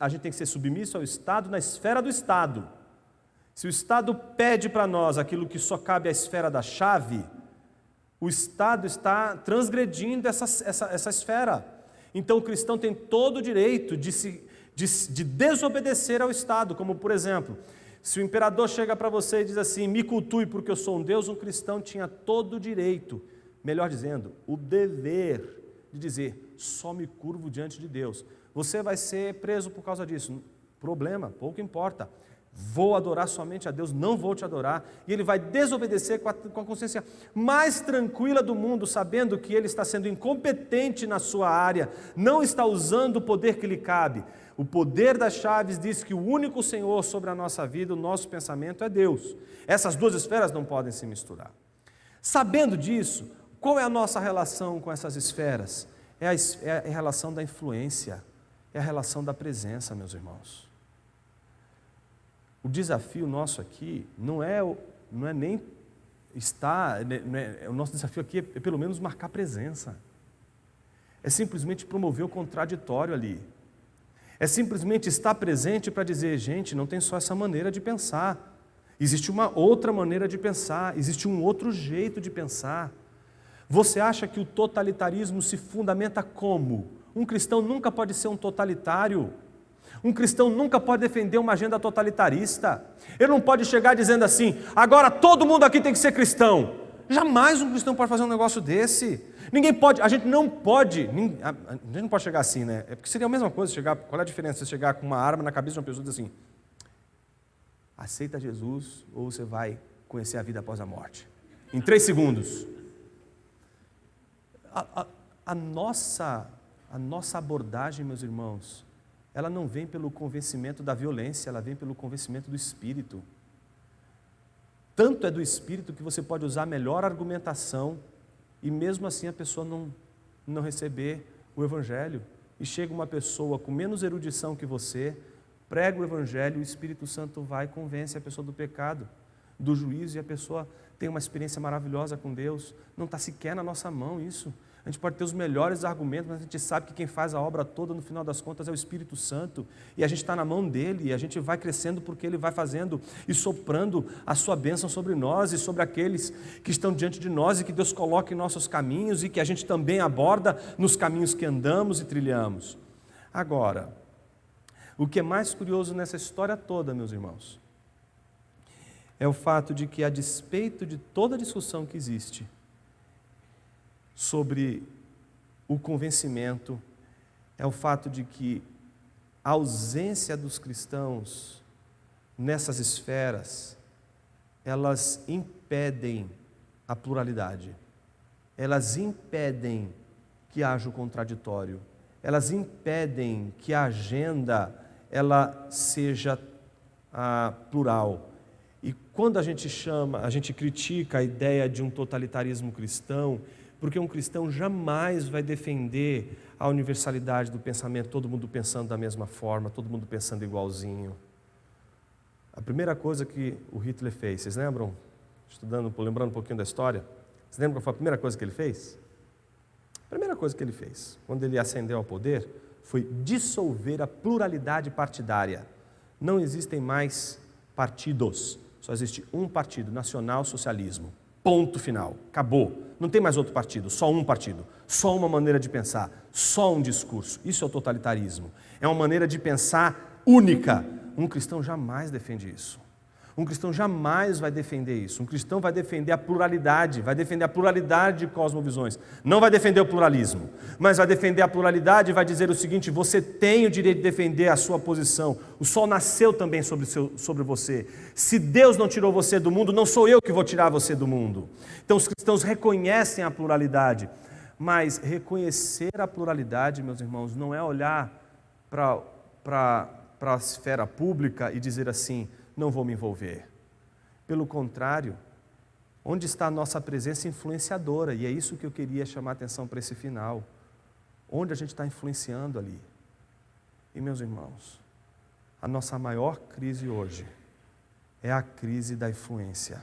a gente tem que ser submisso ao Estado na esfera do Estado. Se o Estado pede para nós aquilo que só cabe à esfera da chave, o Estado está transgredindo essa esfera. Então o cristão tem todo o direito de desobedecer ao Estado, como por exemplo, se o imperador chega para você e diz assim, me cultue porque eu sou um Deus, um cristão tinha todo o direito, melhor dizendo, o dever de dizer, só me curvo diante de Deus. Você vai ser preso por causa disso. Problema, pouco importa. Vou adorar somente a Deus, não vou te adorar. E ele vai desobedecer com a consciência mais tranquila do mundo, sabendo que ele está sendo incompetente na sua área, não está usando o poder que lhe cabe. O poder das chaves diz que o único Senhor sobre a nossa vida, o nosso pensamento é Deus. Essas 2 esferas não podem se misturar. Sabendo disso, qual é a nossa relação com essas esferas? É a relação da influência, é a relação da presença, meus irmãos. O desafio nosso aqui não é nem estar, o nosso desafio aqui é pelo menos marcar presença. É simplesmente promover o contraditório ali. É simplesmente estar presente para dizer, gente, não tem só essa maneira de pensar. Existe uma outra maneira de pensar, existe um outro jeito de pensar. Você acha que o totalitarismo se fundamenta como? Um cristão nunca pode ser um totalitário. Um cristão nunca pode defender uma agenda totalitarista. Ele não pode chegar dizendo assim, agora todo mundo aqui tem que ser cristão. Jamais um cristão pode fazer um negócio desse. Ninguém pode, a gente não pode chegar assim, né? É porque seria a mesma coisa chegar, qual é a diferença? Você chegar com uma arma na cabeça de uma pessoa e dizer assim, aceita Jesus ou você vai conhecer a vida após a morte. Em 3 segundos. A nossa abordagem, meus irmãos, ela não vem pelo convencimento da violência, ela vem pelo convencimento do Espírito. Tanto é do Espírito que você pode usar a melhor argumentação e mesmo assim a pessoa não receber o Evangelho. E chega uma pessoa com menos erudição que você, prega o Evangelho, o Espírito Santo vai e convence a pessoa do pecado, do juízo, e a pessoa tem uma experiência maravilhosa com Deus. Não está sequer na nossa mão isso. A gente pode ter os melhores argumentos, mas a gente sabe que quem faz a obra toda, no final das contas, é o Espírito Santo. E a gente está na mão dele, e a gente vai crescendo porque ele vai fazendo e soprando a sua bênção sobre nós e sobre aqueles que estão diante de nós e que Deus coloca em nossos caminhos e que a gente também aborda nos caminhos que andamos e trilhamos. Agora, o que é mais curioso nessa história toda, meus irmãos, é o fato de que, a despeito de toda a discussão que existe sobre o convencimento, é o fato de que a ausência dos cristãos nessas esferas, elas impedem a pluralidade, elas impedem que haja o contraditório, elas impedem que a agenda ela seja plural. E quando a gente critica a ideia de um totalitarismo cristão, porque um cristão jamais vai defender a universalidade do pensamento, todo mundo pensando da mesma forma, todo mundo pensando igualzinho. A primeira coisa que o Hitler fez, vocês lembram? Lembrando um pouquinho da história, vocês lembram qual foi a primeira coisa que ele fez? A primeira coisa que ele fez, quando ele ascendeu ao poder, foi dissolver a pluralidade partidária. Não existem mais partidos, só existe um partido, nacional-socialismo. Ponto final, acabou. Não tem mais outro partido, só um partido, só uma maneira de pensar, só um discurso. Isso é o totalitarismo. É uma maneira de pensar única. Um cristão jamais defende isso. Um cristão jamais vai defender isso. Um cristão vai defender a pluralidade de cosmovisões. Não vai defender o pluralismo, mas vai defender a pluralidade e vai dizer o seguinte: você tem o direito de defender a sua posição. O sol nasceu também sobre você. Se Deus não tirou você do mundo, não sou eu que vou tirar você do mundo. Então os cristãos reconhecem a pluralidade, mas reconhecer a pluralidade, meus irmãos, não é olhar para a esfera pública e dizer assim: não vou me envolver. Pelo contrário, onde está a nossa presença influenciadora? E é isso que eu queria chamar a atenção para esse final. Onde a gente está influenciando ali? E, meus irmãos, a nossa maior crise hoje é a crise da influência.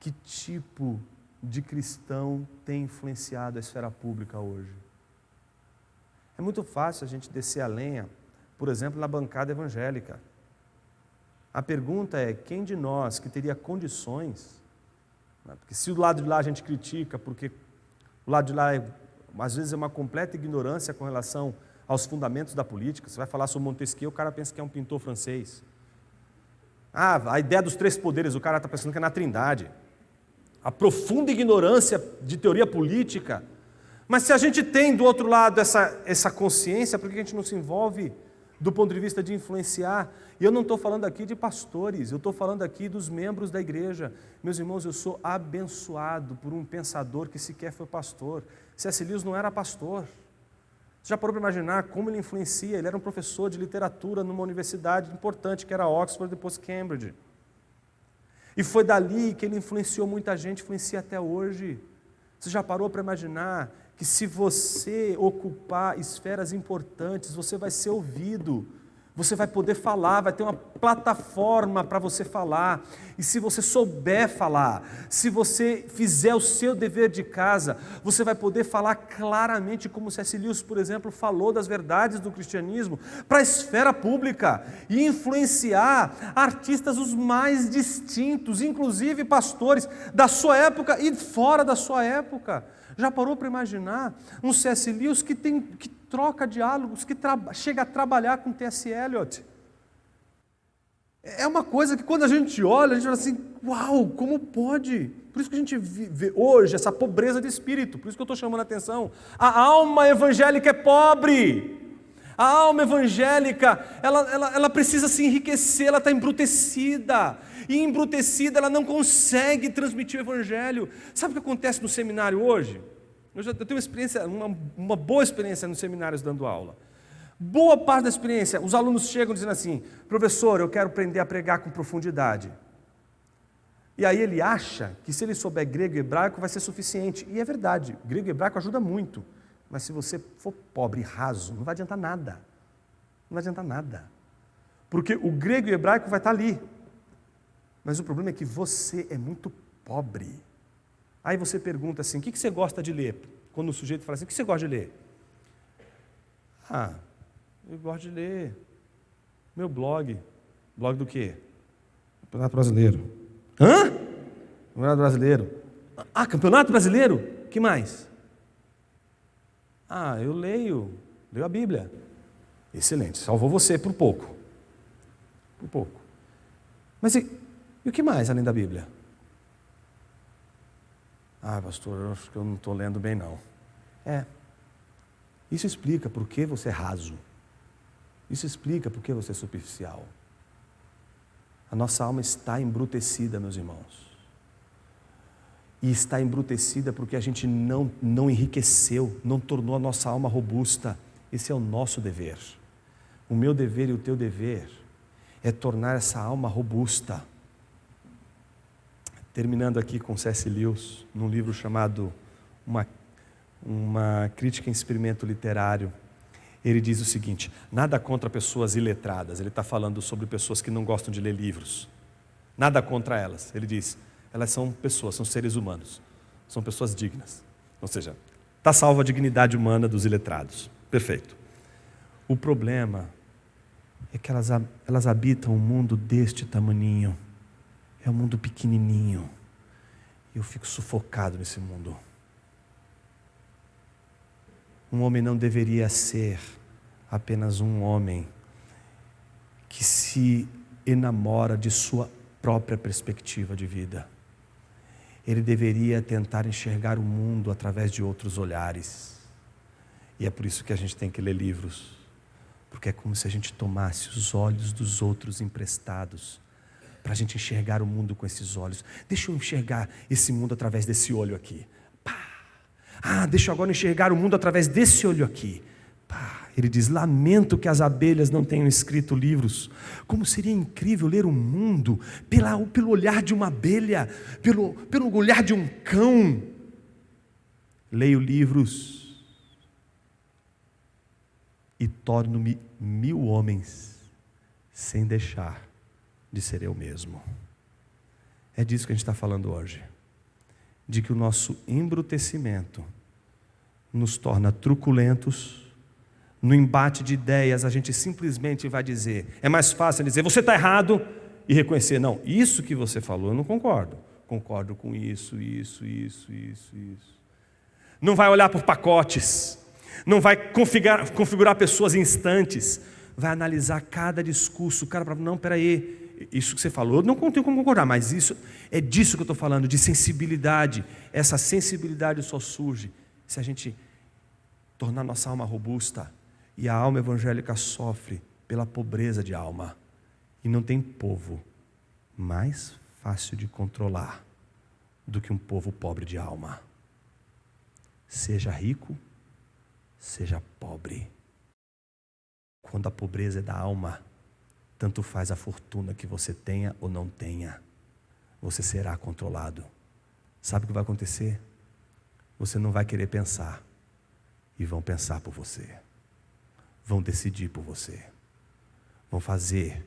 Que tipo de cristão tem influenciado a esfera pública hoje? É muito fácil a gente descer a lenha, por exemplo, na bancada evangélica. A pergunta é: quem de nós que teria condições, porque se o lado de lá a gente critica, porque o lado de lá às vezes é uma completa ignorância com relação aos fundamentos da política. Você vai falar sobre Montesquieu, o cara pensa que é um pintor francês. A ideia dos três poderes, o cara está pensando que é na Trindade. A profunda ignorância de teoria política. Mas se a gente tem do outro lado essa consciência, por que a gente não se envolve do ponto de vista de influenciar? E eu não estou falando aqui de pastores, eu estou falando aqui dos membros da igreja. Meus irmãos, eu sou abençoado por um pensador que sequer foi pastor. C.S. Lewis não era pastor. Você já parou para imaginar como ele influencia? Ele era um professor de literatura numa universidade importante, que era Oxford, depois Cambridge. E foi dali que ele influenciou muita gente, influencia até hoje. Você já parou para imaginar que se você ocupar esferas importantes, você vai ser ouvido, você vai poder falar, vai ter uma plataforma para você falar, e se você souber falar, se você fizer o seu dever de casa, você vai poder falar claramente, como C.S. Lewis, por exemplo, falou das verdades do cristianismo, para a esfera pública, e influenciar artistas os mais distintos, inclusive pastores da sua época e fora da sua época. Já parou para imaginar um C.S. Lewis que troca diálogos, que chega a trabalhar com T.S. Eliot? É uma coisa que quando a gente olha, a gente fala assim: uau, como pode? Por isso que a gente vê hoje essa pobreza de espírito, por isso que eu estou chamando a atenção. A alma evangélica é pobre. A alma evangélica, ela precisa se enriquecer, ela está embrutecida. E embrutecida, ela não consegue transmitir o evangelho. Sabe o que acontece no seminário hoje? Eu tenho uma experiência, uma boa experiência nos seminários dando aula. Boa parte da experiência, os alunos chegam dizendo assim: professor, eu quero aprender a pregar com profundidade. E aí ele acha que se ele souber grego e hebraico vai ser suficiente. E é verdade, grego e hebraico ajuda muito. Mas se você for pobre e raso, não vai adiantar nada. Não vai adiantar nada. Porque o grego e o hebraico vai estar ali. Mas o problema é que você é muito pobre. Aí você pergunta assim, o que você gosta de ler? Quando o sujeito fala assim, o que você gosta de ler? Ah, eu gosto de ler meu blog. Blog do quê? Campeonato Brasileiro. Hã? Campeonato Brasileiro. Ah, Campeonato Brasileiro? O que mais? Ah, eu leio a Bíblia. Excelente, salvou você por pouco. Por pouco. Mas e o que mais além da Bíblia? Ah, pastor, eu acho que eu não estou lendo bem não. Isso explica por que você é raso. Isso explica por que você é superficial. A nossa alma está embrutecida, meus irmãos. E está embrutecida porque a gente não enriqueceu, não tornou a nossa alma robusta. Esse é o nosso dever. O meu dever e o teu dever é tornar essa alma robusta. Terminando aqui com C.S. Lewis, num livro chamado Uma Crítica em Experimento Literário, ele diz o seguinte: nada contra pessoas iletradas. Ele está falando sobre pessoas que não gostam de ler livros. Nada contra elas. Ele diz, elas são pessoas, são seres humanos, são pessoas dignas. Ou seja, está salva a dignidade humana dos iletrados. Perfeito. O problema é que elas habitam um mundo deste tamaninho. É um mundo pequenininho. E eu fico sufocado nesse mundo. Um homem não deveria ser apenas um homem que se enamora de sua própria perspectiva de vida. Ele deveria tentar enxergar o mundo através de outros olhares. E é por isso que a gente tem que ler livros. Porque é como se a gente tomasse os olhos dos outros emprestados para a gente enxergar o mundo com esses olhos. Deixa eu enxergar esse mundo através desse olho aqui. Pá. Ah, deixa eu agora enxergar o mundo através desse olho aqui. Pá. Ele diz, lamento que as abelhas não tenham escrito livros. Como seria incrível ler o mundo pelo olhar de uma abelha, pelo olhar de um cão. Leio livros e torno-me 1000 homens sem deixar de ser eu mesmo. É disso que a gente está falando hoje. De que o nosso embrutecimento nos torna truculentos. No embate de ideias, a gente simplesmente vai dizer, é mais fácil dizer, você está errado, e reconhecer, não, isso que você falou, eu não concordo. Concordo com isso. Não vai olhar por pacotes, não vai configurar pessoas em instantes, vai analisar cada discurso, não, peraí, isso que você falou, eu não tenho como concordar, mas isso é disso que eu estou falando, de sensibilidade. Essa sensibilidade só surge se a gente tornar nossa alma robusta. E a alma evangélica sofre pela pobreza de alma. E não tem povo mais fácil de controlar do que um povo pobre de alma. Seja rico, seja pobre. Quando a pobreza é da alma, tanto faz a fortuna que você tenha ou não tenha, você será controlado. Sabe o que vai acontecer? Você não vai querer pensar, e vão pensar por você. Vão decidir por você. Vão fazer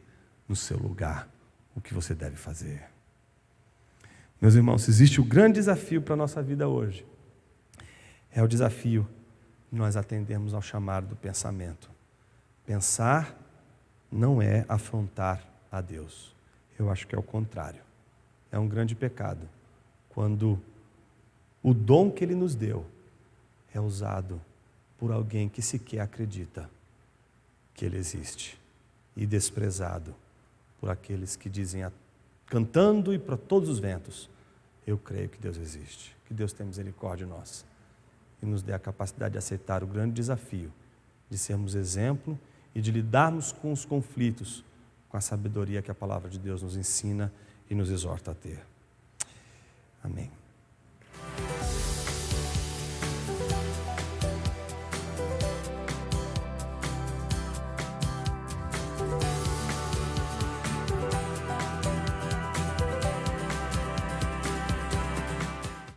no seu lugar o que você deve fazer. Meus irmãos, existe um grande desafio para a nossa vida hoje. É o desafio de nós atendermos ao chamado do pensamento. Pensar não é afrontar a Deus. Eu acho que é o contrário. É um grande pecado quando o dom que Ele nos deu é usado por alguém que sequer acredita que Ele existe, e desprezado por aqueles que dizem, cantando e para todos os ventos, eu creio que Deus existe. Que Deus tenha misericórdia de nós e nos dê a capacidade de aceitar o grande desafio de sermos exemplo e de lidarmos com os conflitos com a sabedoria que a palavra de Deus nos ensina e nos exorta a ter. Amém.